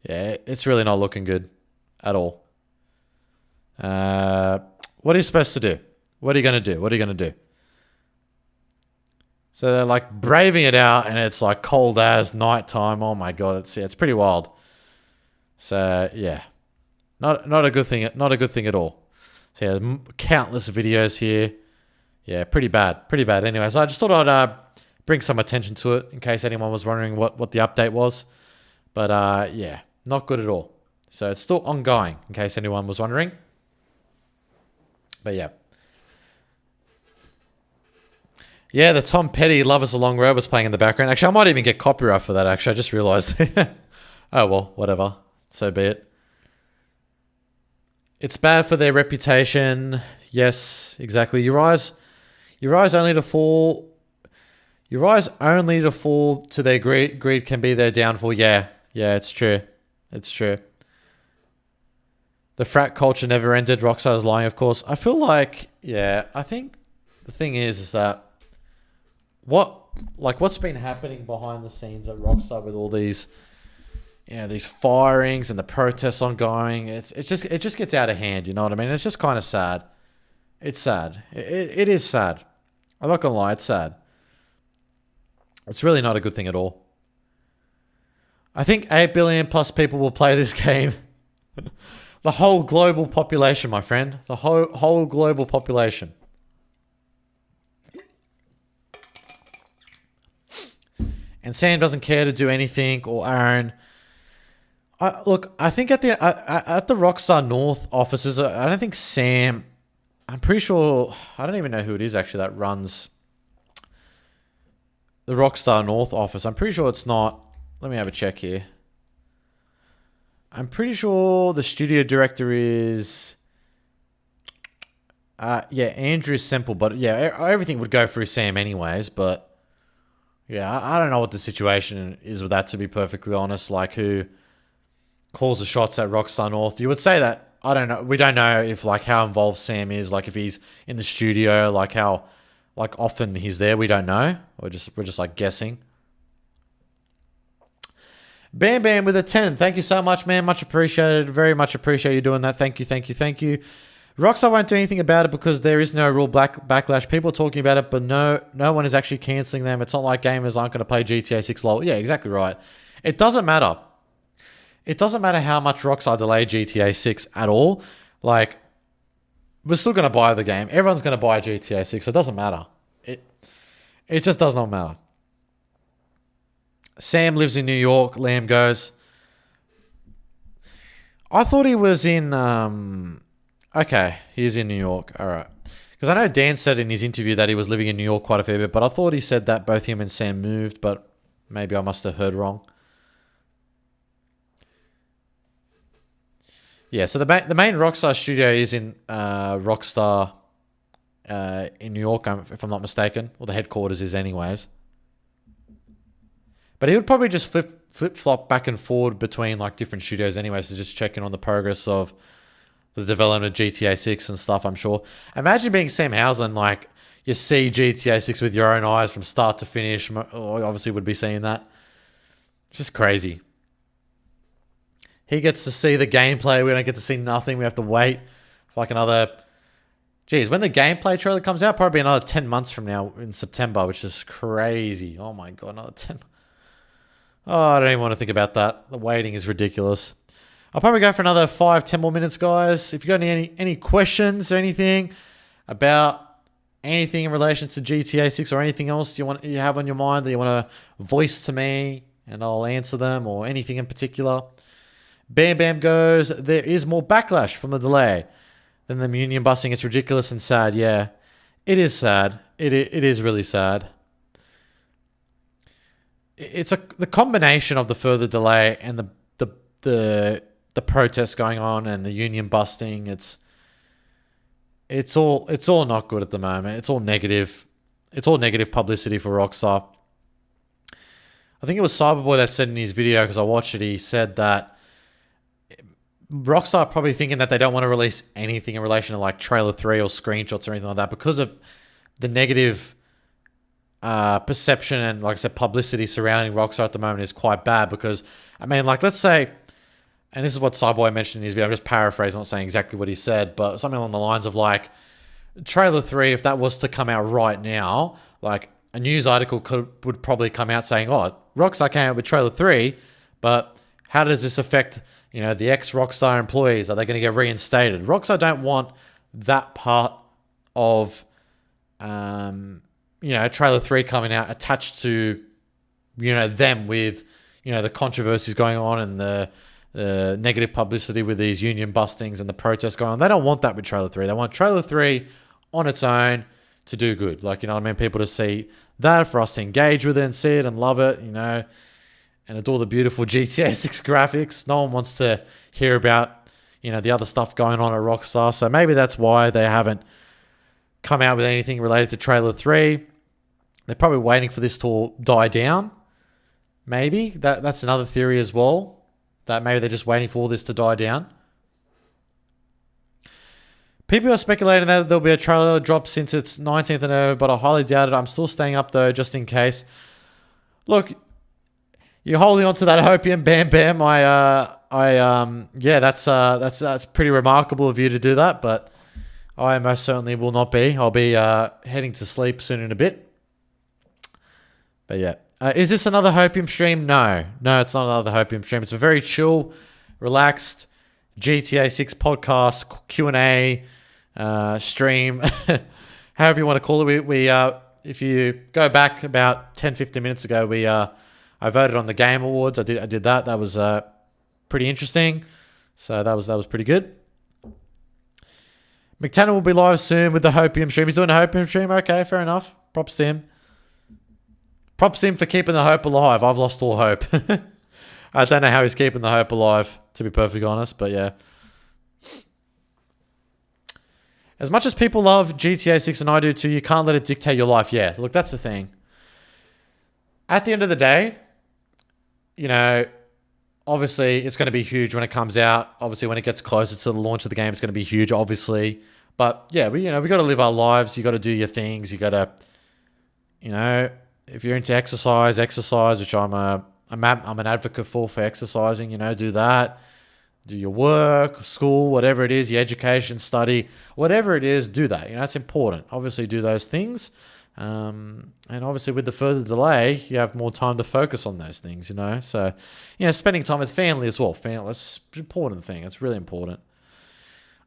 S1: Yeah, it's really not looking good at all. What are you supposed to do? What are you going to do? What are you going to do? So they're like braving it out, and it's like cold as nighttime. Oh my god, it's pretty wild. So yeah, not a good thing. Not a good thing at all. So yeah, countless videos here. Yeah, pretty bad. Pretty bad. Anyway, so I just thought I'd bring some attention to it in case anyone was wondering what the update was. But yeah, not good at all. So it's still ongoing in case anyone was wondering. But yeah. Yeah, the Tom Petty Love Us a Long Road was playing in the background. Actually, I might even get copyright for that, actually. I just realized. Oh, well, whatever. So be it. It's bad for their reputation. Yes, exactly. Your eyes only to fall. Your eyes only to fall to their greed. Greed can be their downfall. Yeah, it's true. It's true. The frat culture never ended. Rockstar's lying, of course. I feel like, yeah, I think the thing is that what's been happening behind the scenes at Rockstar with all these, these firings and the protests ongoing. It just gets out of hand. You know what I mean? It's just kind of sad. It's sad. It is sad. I'm not gonna lie. It's sad. It's really not a good thing at all. I think 8 billion plus people will play this game. The whole global population, my friend. The whole global population. And Sam doesn't care to do anything, or Aaron. Look, I think at the Rockstar North offices, I don't think Sam. I'm pretty sure. I don't even know who it is actually that runs the Rockstar North office. I'm pretty sure it's not. Let me have a check here. I'm pretty sure the studio director is. Yeah, Andrew Semple, but yeah, everything would go through Sam anyways, but. Yeah, I don't know what the situation is with that, to be perfectly honest. Like, who calls the shots at Rockstar North? You would say that, I don't know. We don't know if, like, how involved Sam is. Like, if he's in the studio, like, how, like, often he's there. We don't know. We're just like, guessing. Bam Bam with a 10. Thank you so much, man. Much appreciated. Very much appreciate you doing that. Thank you. Rockstar won't do anything about it because there is no real backlash. People are talking about it, but no one is actually cancelling them. It's not like gamers aren't going to play GTA 6 LOL. Yeah, exactly right. It doesn't matter. It doesn't matter how much Rockstar delayed GTA 6 at all. Like, we're still going to buy the game. Everyone's going to buy GTA 6. So it doesn't matter. It just does not matter. Sam lives in New York. Lamb goes. I thought he was in... Okay, he's in New York. All right. Because I know Dan said in his interview that he was living in New York quite a fair bit, but I thought he said that both him and Sam moved, but maybe I must have heard wrong. Yeah, so the main Rockstar studio is in Rockstar in New York, if I'm not mistaken, or the headquarters is anyways. But he would probably just flip-flop back and forward between like different studios anyways, to just check in on the progress of the development of GTA 6 and stuff, I'm sure. Imagine being Sam Housen, like, you see GTA 6 with your own eyes from start to finish. Obviously would be seeing that. Just crazy. He gets to see the gameplay. We don't get to see nothing. We have to wait for like another... Geez, when the gameplay trailer comes out, probably another 10 months from now in September, which is crazy. Oh my God, another 10... Oh, I don't even want to think about that. The waiting is ridiculous. I'll probably go for another 5-10 more minutes, guys. If you got any questions or anything about anything in relation to GTA 6 or anything else you have on your mind that you want to voice to me, and I'll answer them, or anything in particular. Bam Bam goes, there is more backlash from the delay than the union busing. It's ridiculous and sad. Yeah, it is sad. It is really sad. It's the combination of the further delay and the protests going on and the union busting. It's all not good at the moment. It's all negative. It's all negative publicity for Rockstar. I think it was Cyberboy that said in his video, because I watched it, he said that Rockstar are probably thinking that they don't want to release anything in relation to like trailer 3 or screenshots or anything like that because of the negative perception and, like I said, publicity surrounding Rockstar at the moment is quite bad because, I mean, like, let's say, and this is what Cyboy mentioned in his video, I'm just paraphrasing, not saying exactly what he said, but something along the lines of, like, Trailer 3, if that was to come out right now, like, a news article would probably come out saying, oh, Rockstar came out with Trailer 3, but how does this affect, the ex-Rockstar employees? Are they going to get reinstated? Rockstar don't want that part of, Trailer 3 coming out attached to, them with, the controversies going on and the negative publicity with these union bustings and the protests going on. They don't want that with Trailer 3. They want Trailer 3 on its own to do good. Like, people to see that, for us to engage with it and see it and love it, and adore the beautiful GTA 6 graphics. No one wants to hear about, the other stuff going on at Rockstar. So maybe that's why they haven't come out with anything related to Trailer 3. They're probably waiting for this to die down. Maybe. That's another theory as well. That maybe they're just waiting for all this to die down. People are speculating that there'll be a trailer drop since it's 19th of November, but I highly doubt it. I'm still staying up though, just in case. Look, you're holding on to that hopium, Bam Bam. That's pretty remarkable of you to do that, but I most certainly will not be. I'll be heading to sleep soon in a bit. But yeah. Is this another hopium stream? No, it's not another hopium stream. It's a very chill, relaxed GTA 6 podcast, Q&A stream, however you want to call it. We if you go back about 10-15 minutes ago, I voted on the Game Awards. I did that. That was pretty interesting. So that was pretty good. McTenna will be live soon with the hopium stream. He's doing a hopium stream. Okay, fair enough. Props to him. Props to him for keeping the hope alive. I've lost all hope. I don't know how he's keeping the hope alive, to be perfectly honest, but yeah. As much as people love GTA 6 and I do too, you can't let it dictate your life. Yeah, look, that's the thing. At the end of the day, obviously it's going to be huge when it comes out. Obviously, when it gets closer to the launch of the game, it's going to be huge, obviously. But yeah, we got to live our lives. You got to do your things. You got to, if you're into exercise, which I'm an advocate for exercising, do that. Do your work, school, whatever it is, your education, study, whatever it is, do that. It's important. Obviously, do those things. And obviously, with the further delay, you have more time to focus on those things, So, spending time with family as well. Family, that's an important thing. It's really important.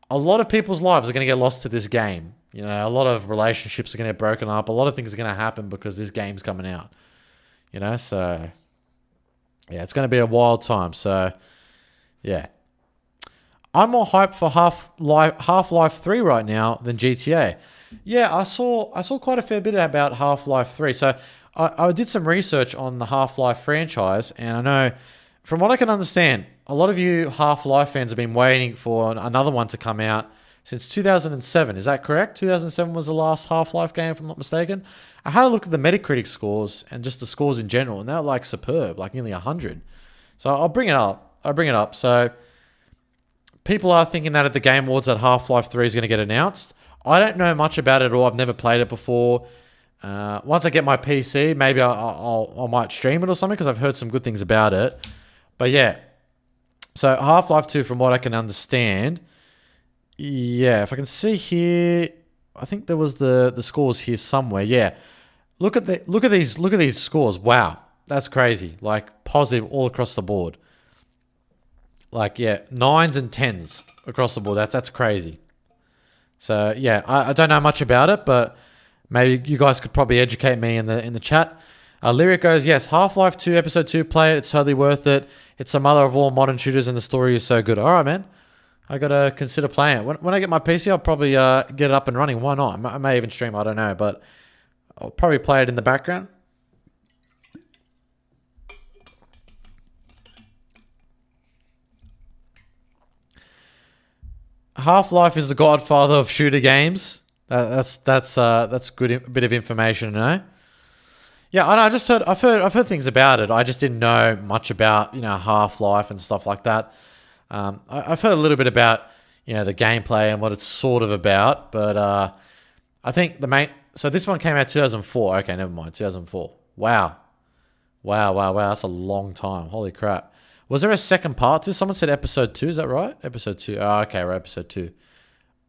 S1: A lot of people's lives are going to get lost to this game. A lot of relationships are going to get broken up. A lot of things are going to happen because this game's coming out. So, yeah, it's going to be a wild time. So, yeah. I'm more hyped for Half-Life 3 right now than GTA. Yeah, I saw quite a fair bit about Half-Life 3. So I did some research on the Half-Life franchise, and I know, from what I can understand, a lot of you Half-Life fans have been waiting for another one to come out since 2007. Is that correct? 2007 was the last Half-Life game, if I'm not mistaken. I had a look at the Metacritic scores and just the scores in general, and they're like superb, like nearly 100. So I'll bring it up. So people are thinking that at the Game Awards that Half-Life 3 is going to get announced. I don't know much about it at all. I've never played it before. Once I get my PC, maybe I might stream it or something because I've heard some good things about it. But yeah, so Half-Life 2, from what I can understand, yeah, if I can see here, I think there was the scores here somewhere. Yeah, look at these scores. Wow, that's crazy. Like positive all across the board. Like, yeah, 9s and 10s across the board. That's crazy. So yeah, I don't know much about it, but maybe you guys could probably educate me in the chat. Lyric goes, yes, Half-Life 2 Episode 2, play it. It's totally worth it. It's the mother of all modern shooters, and the story is so good. All right, man. I gotta consider playing it. When I get my PC, I'll probably get it up and running. Why not? I may even stream. I don't know, but I'll probably play it in the background. Half-Life is the godfather of shooter games. That's good. A bit of information, Yeah, I know. I've heard things about it. I just didn't know much about Half-Life and stuff like that. I've heard a little bit about the gameplay and what it's sort of about, but I think the So this one came out 2004. Okay, never mind. 2004. Wow. Wow. That's a long time. Holy crap. Was there a second part to this? Someone said episode 2. Is that right? Episode 2. Oh, okay, right. Episode 2.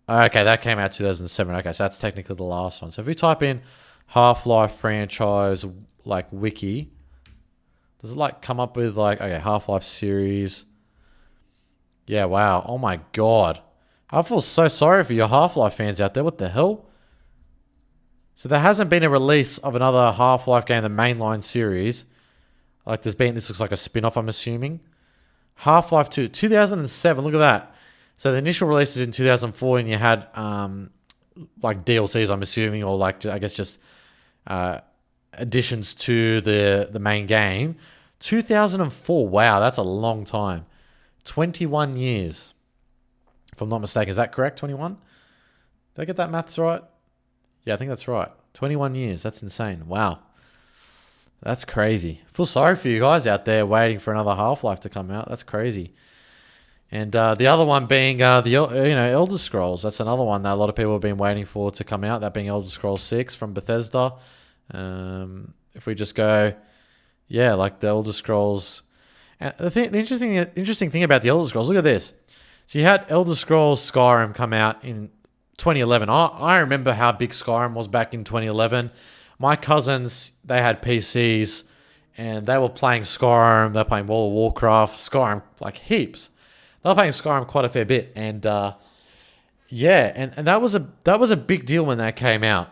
S1: Okay, that came out 2007. Okay, so that's technically the last one. So if we type in Half-Life franchise, like, wiki, does it, like, come up with, like, okay, Half-Life series? Yeah, wow. Oh, my God. I feel so sorry for your Half-Life fans out there. What the hell? So there hasn't been a release of another Half-Life game, the mainline series. Like there's been, this looks like a spin-off, I'm assuming. Half-Life 2, 2007, look at that. So the initial release is in 2004 and you had like DLCs, I'm assuming, or like, I guess just additions to the main game. 2004, wow, that's a long time. 21 years, if I'm not mistaken. Is that correct, 21? Did I get that maths right? Yeah, I think that's right. 21 years. That's insane. Wow. That's crazy. Feel sorry for you guys out there waiting for another Half-Life to come out. That's crazy. And the other one being Elder Scrolls. That's another one that a lot of people have been waiting for to come out. That being Elder Scrolls 6 from Bethesda. If we just go, yeah, like the Elder Scrolls. And the interesting thing about the Elder Scrolls. Look at this. So you had Elder Scrolls Skyrim come out in 2011. I remember how big Skyrim was back in 2011. My cousins, they had PCs and they were playing Skyrim. They were playing World of Warcraft, Skyrim, like heaps. They were playing Skyrim quite a fair bit. And yeah, and that was a big deal when that came out.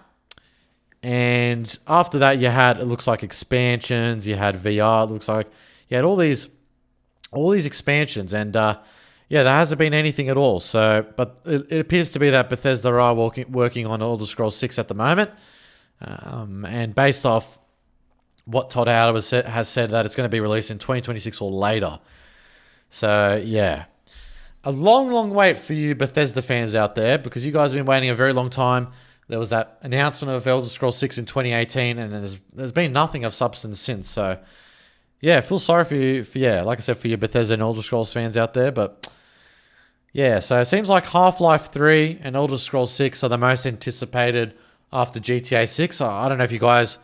S1: And after that, you had, it looks like, expansions. You had VR. It looks like you had all these expansions. And yeah, there hasn't been anything at all. So, but it appears to be that Bethesda are working on Elder Scrolls 6 at the moment. And based off what Todd Howard has said, that it's going to be released in 2026 or later. So, yeah. A long, long wait for you Bethesda fans out there, because you guys have been waiting a very long time. There was that announcement of Elder Scrolls 6 in 2018, and there's been nothing of substance since. So, yeah, feel sorry for you, like I said, for your Bethesda and Elder Scrolls fans out there. But, yeah, so it seems like Half-Life 3 and Elder Scrolls 6 are the most anticipated after GTA 6. I don't know if you guys,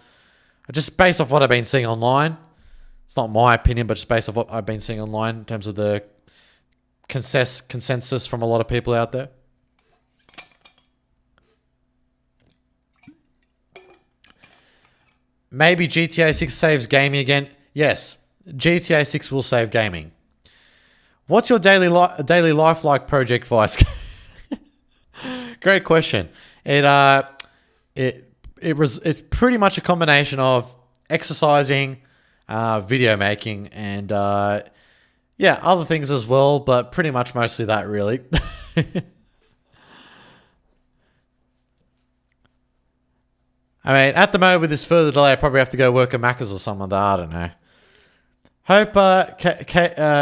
S1: just based off what I've been seeing online, it's not my opinion, but just based off what I've been seeing online in terms of the consensus from a lot of people out there. Maybe GTA 6 saves gaming again. Yes, GTA 6 will save gaming. What's your daily life like, Project Vice? Great question. It's pretty much a combination of exercising, video making, and yeah, other things as well, but pretty much mostly that, really. I mean, at the moment with this further delay, I probably have to go work at Macca's or something like that. I don't know. Hope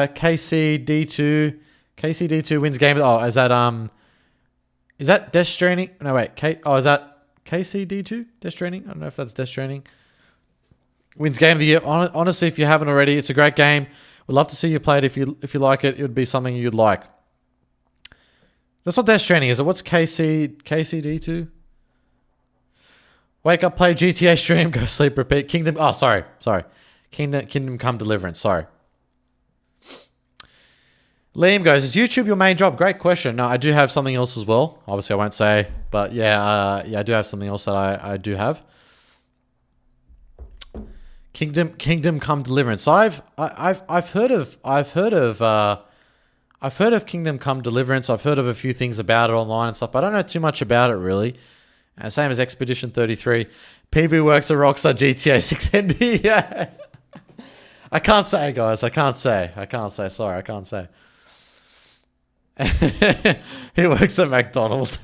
S1: KCD2 wins game. Oh, is that Death Stranding? No, wait. Is that KCD2? Death Stranding? I don't know if that's Death Stranding. Wins game of the year. Honestly, if you haven't already, it's a great game. We'd love to see you play it. If you like it, it would be something you'd like. That's not Death Stranding, is it? What's KCD2? Wake up, play GTA stream, go sleep, repeat. Kingdom. Oh, sorry. Kingdom Come Deliverance. Sorry. Liam goes, is YouTube your main job? Great question. No, I do have something else as well. Obviously, I won't say, but yeah, I do have something else that I do have. Kingdom Come Deliverance. I've heard of Kingdom Come Deliverance. I've heard of a few things about it online and stuff, but I don't know too much about it really. Same as Expedition 33. PV works at Rockstar GTA 6 ND. Yeah. I can't say, guys. I can't say. Sorry, I can't say. He works at McDonald's.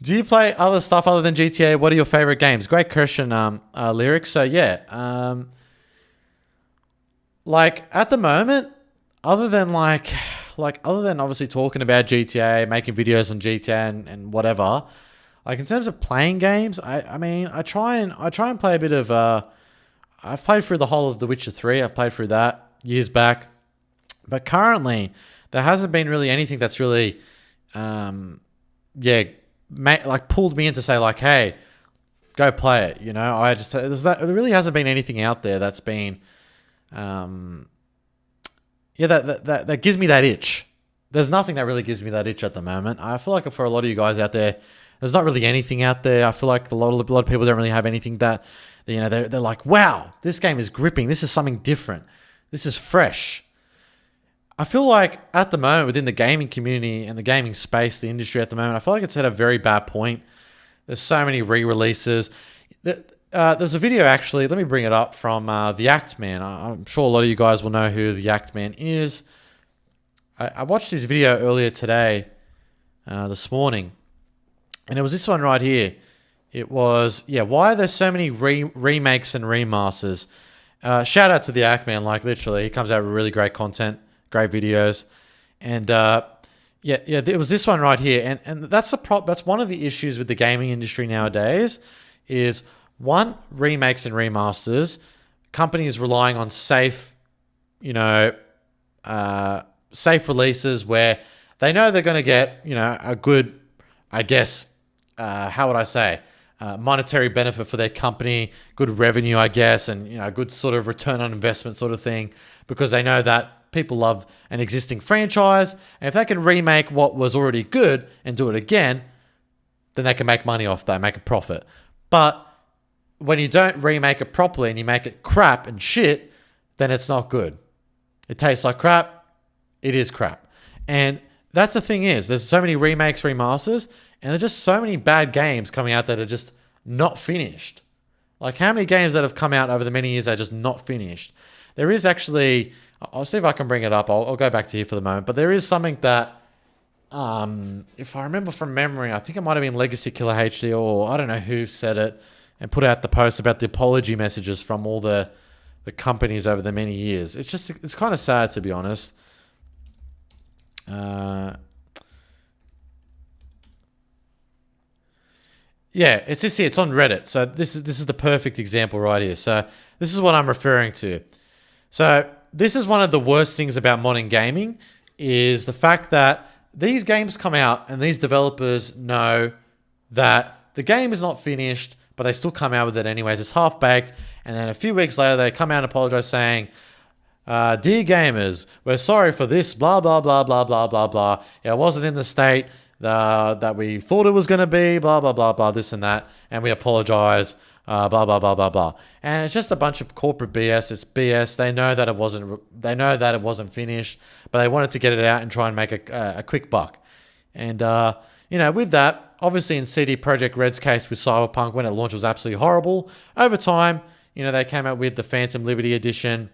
S1: Do you play other stuff other than GTA? What are your favorite games? Great question, Lyrics. So yeah, like at the moment, other than obviously talking about GTA, making videos on GTA and whatever, like in terms of playing games, I mean, I try and play a bit of. I've played through the whole of The Witcher 3. I've played through that years back, but currently there hasn't been really anything that's really, pulled me in to say like, hey, go play it. You know, there really hasn't been anything out there that's been, that gives me that itch. There's nothing that really gives me that itch at the moment. I feel like for a lot of you guys out there, there's not really anything out there. I feel like a lot of people don't really have anything that, you know, they're like, wow, this game is gripping. This is something different. This is fresh. I feel like at the moment within the gaming community and the gaming space, the industry at the moment, I feel like it's at a very bad point. There's so many re-releases. There's a video actually, let me bring it up, from The Act Man. I'm sure a lot of you guys will know who The Act Man is. I watched his video earlier today, this morning, and it was this one right here. It was, why are there so many remakes and remasters? Shout out to The Act Man, like literally, he comes out with really great content, great videos, and it was this one right here, and that's one of the issues with the gaming industry nowadays, is one, remakes and remasters. Companies relying on safe releases where they know they're going to get, a good, I guess, how would I say, monetary benefit for their company, good revenue, I guess, and a good sort of return on investment sort of thing, because they know that people love an existing franchise, and if they can remake what was already good and do it again, then they can make money off that, make a profit. But when you don't remake it properly and you make it crap and shit, then it's not good. It tastes like crap. It is crap. And that's the thing is, there's so many remakes, remasters, and there's just so many bad games coming out that are just not finished. Like, how many games that have come out over the many years are just not finished? There is actually, I'll see if I can bring it up. I'll go back to here for the moment. But there is something that, if I remember from memory, I think it might have been Legacy Killer HD, or I don't know who said it, and put out the post about the apology messages from all the companies over the many years. It's kind of sad, to be honest. It's this here. It's on Reddit. So this is the perfect example right here. So this is what I'm referring to. So this is one of the worst things about modern gaming, is the fact that these games come out and these developers know that the game is not finished, but they still come out with it anyways. It's half-baked, and then a few weeks later they come out and apologize saying, dear gamers, we're sorry for this, blah, blah, blah, blah, blah, blah, blah. It wasn't in the state that we thought it was going to be, blah, blah, blah, blah, this and that, and we apologize, blah, blah, blah, blah, blah. And it's just a bunch of corporate BS. It's BS. They know that it wasn't finished, but they wanted to get it out and try and make a quick buck. And, with that, obviously in CD Projekt Red's case with Cyberpunk, when it launched, it was absolutely horrible. Over time, they came out with the Phantom Liberty Edition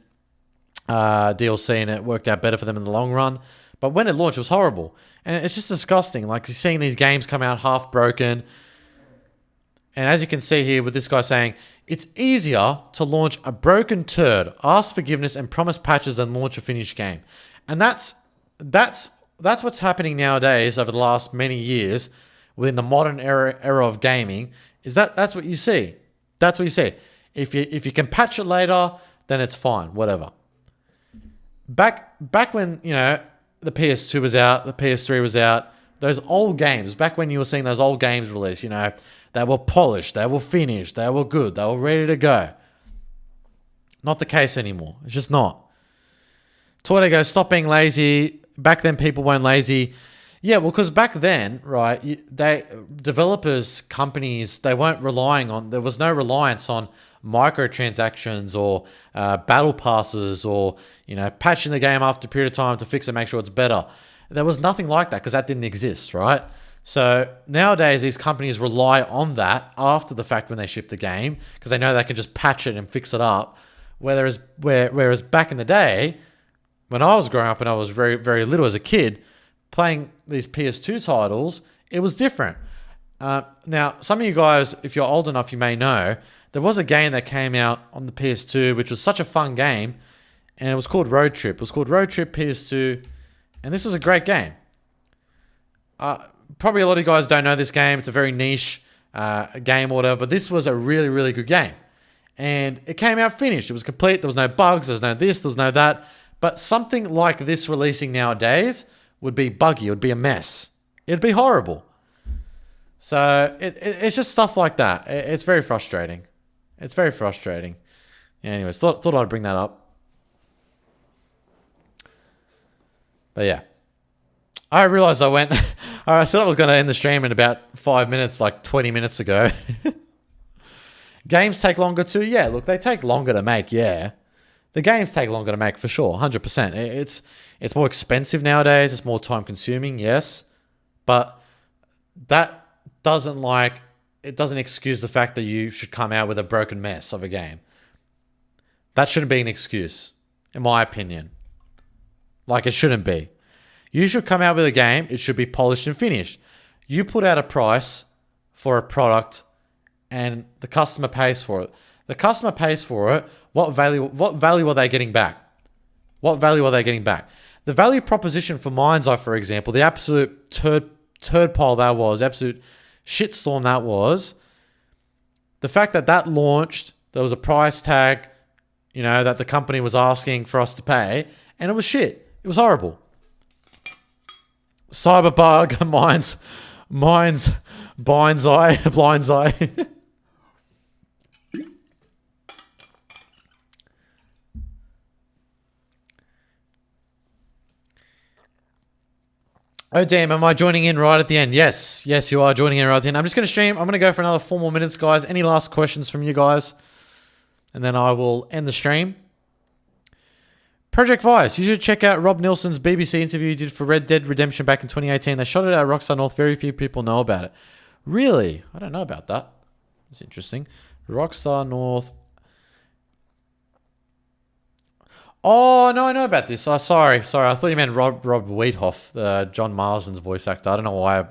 S1: DLC, and it worked out better for them in the long run. But when it launched, it was horrible. And it's just disgusting. Like, you're seeing these games come out half broken. And as you can see here with this guy saying, it's easier to launch a broken turd, ask forgiveness, and promise patches than launch a finished game. And that's what's happening nowadays over the last many years within the modern era of gaming, is that's what you see. That's what you see. If you can patch it later, then it's fine, whatever. Back when, the PS2 was out, the PS3 was out, those old games, back when you were seeing those old games released, they were polished, they were finished, they were good, they were ready to go. Not the case anymore. It's just not. Toy goes, stop being lazy. Back then, people weren't lazy. Yeah, well, because back then, right, developers, companies, they weren't relying on, there was no reliance on microtransactions or battle passes or, patching the game after a period of time to fix it, make sure it's better. There was nothing like that because that didn't exist, right? So nowadays, these companies rely on that after the fact when they ship the game because they know they can just patch it and fix it up. Whereas back in the day, when I was growing up and I was very, very little as a kid, playing these PS2 titles, it was different. Now, some of you guys, if you're old enough, you may know, there was a game that came out on the PS2, which was such a fun game, and it was called Road Trip. It was called Road Trip PS2, and this was a great game. Probably a lot of you guys don't know this game. It's a very niche game or whatever, but this was a really, really good game. And it came out finished. It was complete. There was no bugs. There was no this. There was no that. But something like this releasing nowadays would be buggy. It would be a mess. It'd be horrible. So it's just stuff like that. It's very frustrating. It's very frustrating. Anyways, thought I'd bring that up. But yeah. I realized I said I was going to end the stream in about 5 minutes, like 20 minutes ago. Games take longer too. Yeah, look, they take longer to make, yeah. The games take longer to make for sure, 100%. It's more expensive nowadays. It's more time consuming, yes. But that doesn't excuse the fact that you should come out with a broken mess of a game. That shouldn't be an excuse, in my opinion. Like, it shouldn't be. You should come out with a game. It should be polished and finished. You put out a price for a product and the customer pays for it. The customer pays for it. What value are they getting back? What value are they getting back? The value proposition for Mind's Eye, for example, the absolute turd pile that was, absolute shitstorm that was, the fact that launched, there was a price tag, that the company was asking for us to pay, and it was shit. It was horrible. Cyberbug, mine's blinds eye. Oh damn, am I joining in right at the end? Yes, you are joining in right at the end. I'm just going to stream. I'm going to go for another 4 more minutes, guys. Any last questions from you guys? And then I will end the stream. Project Vice. You should check out Rob Nilsson's BBC interview he did for Red Dead Redemption back in 2018. They shot it at Rockstar North. Very few people know about it. Really? I don't know about that. That's interesting. Rockstar North. Oh, no, I know about this. Oh, sorry. I thought you meant Rob Wheathoff, John Marsden's voice actor. I don't know why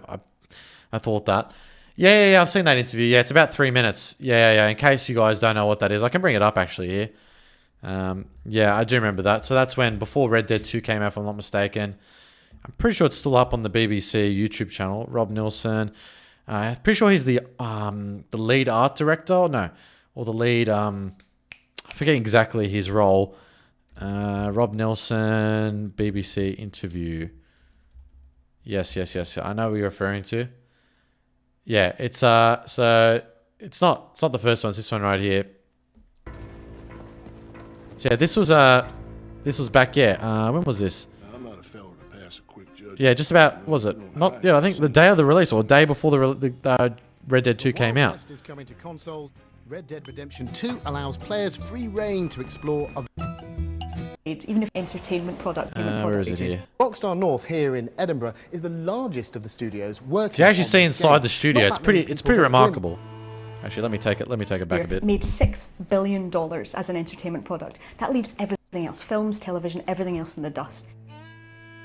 S1: I thought that. Yeah, I've seen that interview. Yeah, it's about 3 minutes. Yeah. In case you guys don't know what that is, I can bring it up actually here. Yeah, I do remember that. So that's before Red Dead 2 came out, if I'm not mistaken. I'm pretty sure it's still up on the BBC YouTube channel. Rob Nilsson. I'm pretty sure he's the lead art director. No, or the lead. I forget exactly his role. Rob Nilsson, BBC interview. Yes. I know what you're referring to. Yeah, it's so it's not the first one. It's this one right here. So yeah, this was back. Yeah, when was this?
S3: I'm not a fellow to pass a quick judgment.
S1: Yeah, just about. What was it? Not. Yeah, I think the day of the release or day before the Red Dead 2 came out.
S4: Is coming to consoles. Red Dead Redemption 2 allows players free reign to explore.
S5: Even if entertainment product.
S1: Where is it here?
S4: Rockstar North here in Edinburgh is the largest of the studios working.
S1: So you actually see inside
S4: game.
S1: the studio. It's pretty remarkable. Actually, let me take it back a bit.
S5: Made $6 billion as an entertainment product. That leaves everything else, films, television, everything else in the dust.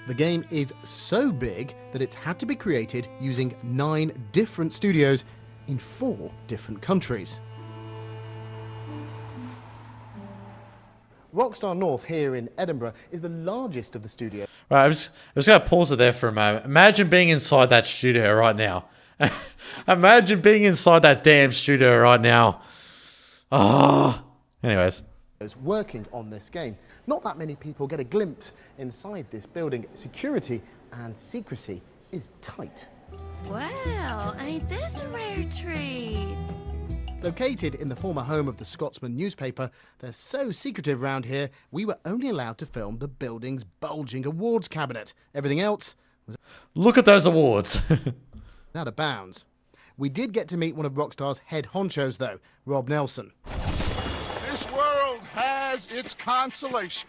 S4: The game is so big that it's had to be created using 9 different studios in 4 different countries. Rockstar North here in Edinburgh is the largest of the studios.
S1: Right, I'm just going to pause it there for a moment. Imagine being inside that studio right now. Imagine being inside that damn studio right now. Oh. Anyways.
S4: Working on this game. Not that many people get a glimpse inside this building. Security and secrecy is tight.
S6: Well, ain't this a rare treat?
S4: Located in the former home of the Scotsman newspaper, they're so secretive round here, we were only allowed to film the building's bulging awards cabinet. Everything else was...
S1: Look at those awards.
S4: out of bounds. We did get to meet one of Rockstar's head honchos, though, Rob Nilsson.
S3: This world has its consolation.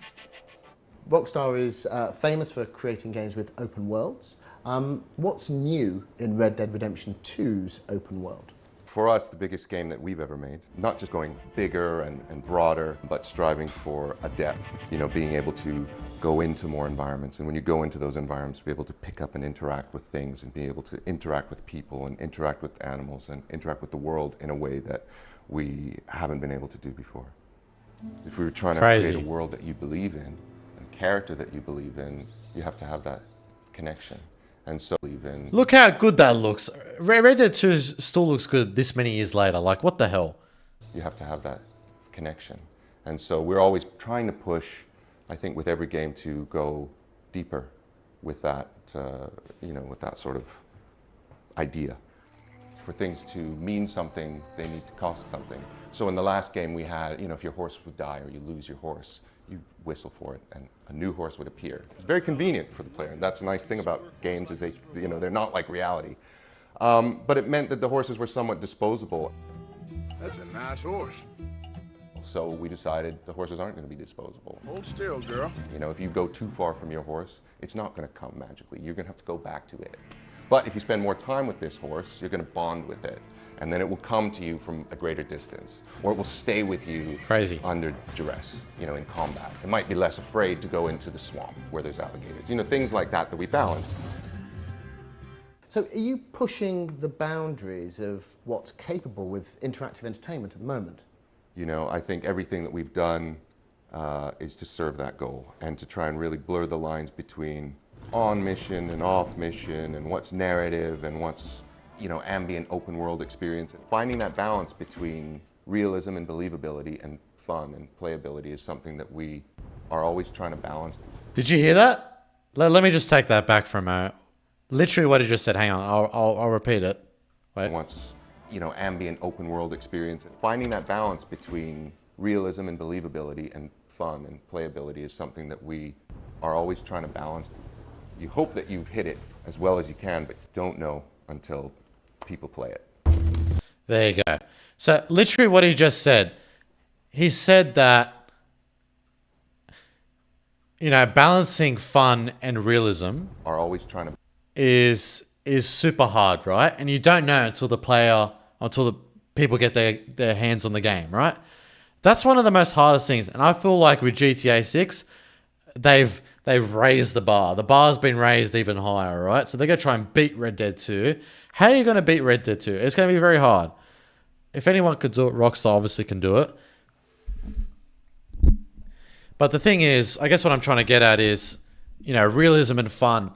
S4: Rockstar is famous for creating games with open worlds. What's new in Red Dead Redemption 2's open world?
S7: For us, the biggest game that we've ever made. Not just going bigger and broader, but striving for a depth. Being able to go into more environments, and when you go into those environments, be able to pick up and interact with things, and be able to interact with people, and interact with animals, and interact with the world in a way that we haven't been able to do before. If we were trying to create a world that you believe in, a character that you believe in, you have to have that connection. And so even
S1: look how good that looks. Red Dead 2 still looks good this many years later. Like, what the hell?
S7: You have to have that connection. And so we're always trying to push, I think, with every game to go deeper with that, with that sort of idea. For things to mean something, they need to cost something. So in the last game we had, you know, if your horse would die or you lose your horse, you whistle for it and a new horse would appear. It's very convenient for the player. That's the nice thing about games is they, you know, they're not like reality. But it meant that the horses were somewhat disposable.
S3: That's a nice horse.
S7: So we decided the horses aren't going to be disposable.
S3: Hold still, girl.
S7: You know, if you go too far from your horse, it's not going to come magically. You're going to have to go back to it. But if you spend more time with this horse, you're going to bond with it. And then it will come to you from a greater distance. Or it will stay with you under duress, you know, in combat. It might be less afraid to go into the swamp where there's alligators. You know, things like that that we balance.
S4: So are you pushing the boundaries of what's capable with interactive entertainment at the moment?
S7: You know, I think everything that we've done is to serve that goal and to try and really blur the lines between on mission and off mission and what's narrative and what's, you know, ambient open world experience. Finding that balance between realism and believability and fun and playability is something that we are always trying to balance.
S1: Did you hear that? Let me just take that back for a moment. Literally what he just said. Hang on, I'll repeat it. Wait.
S7: What's, you know, ambient open world experience. Finding that balance between realism and believability and fun and playability is something that we are always trying to balance. You hope that you've hit it as well as you can, but you don't know until people play it.
S1: There you go. So literally what he just said, he said that, you know, balancing fun and realism
S7: Are always trying to
S1: is super hard, right? And you don't know until the people get their hands on the game, right? That's one of the most hardest things. And I feel like with GTA 6, they've raised the bar. The bar's been raised even higher, right? So they're going to try and beat Red Dead 2. How are you going to beat Red Dead 2? It's going to be very hard. If anyone could do it, Rockstar obviously can do it. But the thing is, I guess what I'm trying to get at is, you know, realism and fun.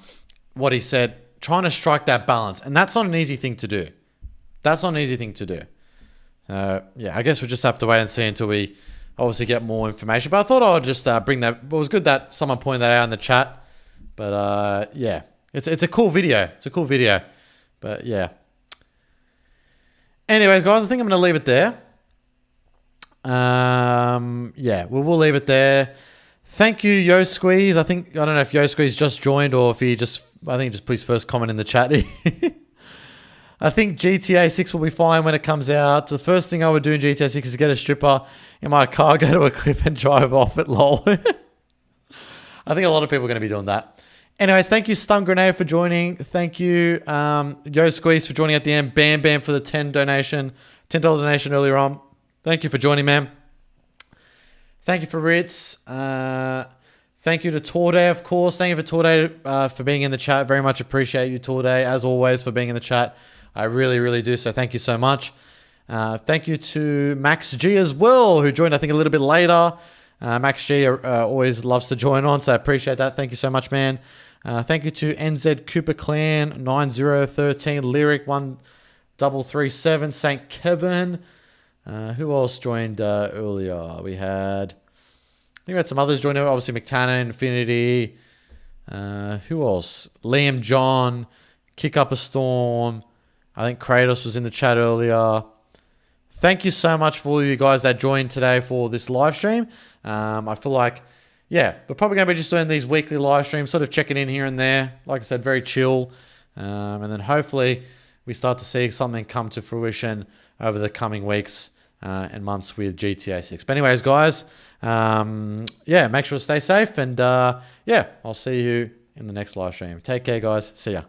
S1: What he said, trying to strike that balance. And that's not an easy thing to do. That's not an easy thing to do. Yeah, I guess we'll just have to wait and see until we obviously get more information. But I thought I would just bring that. It was good that someone pointed that out in the chat. But yeah, it's a cool video. It's a cool video. But yeah. Anyways, guys, I think I'm going to leave it there. Yeah, we'll leave it there. Thank you, Yo Squeeze. I don't know if Yo Squeeze just joined or if he just, I think just please first comment in the chat. I think GTA 6 will be fine when it comes out. The first thing I would do in GTA 6 is get a stripper in my car, go to a cliff and drive off it, lol. I think a lot of people are going to be doing that. Anyways, thank you, Stun Grenade, for joining. Thank you, Yo Squeeze, for joining at the end. Bam Bam for the $10 donation earlier on. Thank you for joining, man. Thank you for Ritz. Thank you to Torday, of course. Thank you for Torday for being in the chat. Very much appreciate you, Torday, as always, for being in the chat. I really, really do. So thank you so much. Thank you to Max G as well, who joined, I think, a little bit later. Max G always loves to join on, so I appreciate that. Thank you so much, man. Thank you to NZ Cooper Clan, 9013, Lyric 1337, St. Kevin. Who else joined earlier? We had some others join. Obviously, McTanner, Infinity. Who else? Liam John, Kick Up a Storm. I think Kratos was in the chat earlier. Thank you so much for all you guys that joined today for this live stream. I feel like, yeah, we're probably going to be just doing these weekly live streams, sort of checking in here and there. Like I said, very chill. And then hopefully we start to see something come to fruition over the coming weeks and months with GTA 6. But anyways, guys, yeah, make sure to stay safe. And yeah, I'll see you in the next live stream. Take care, guys. See ya.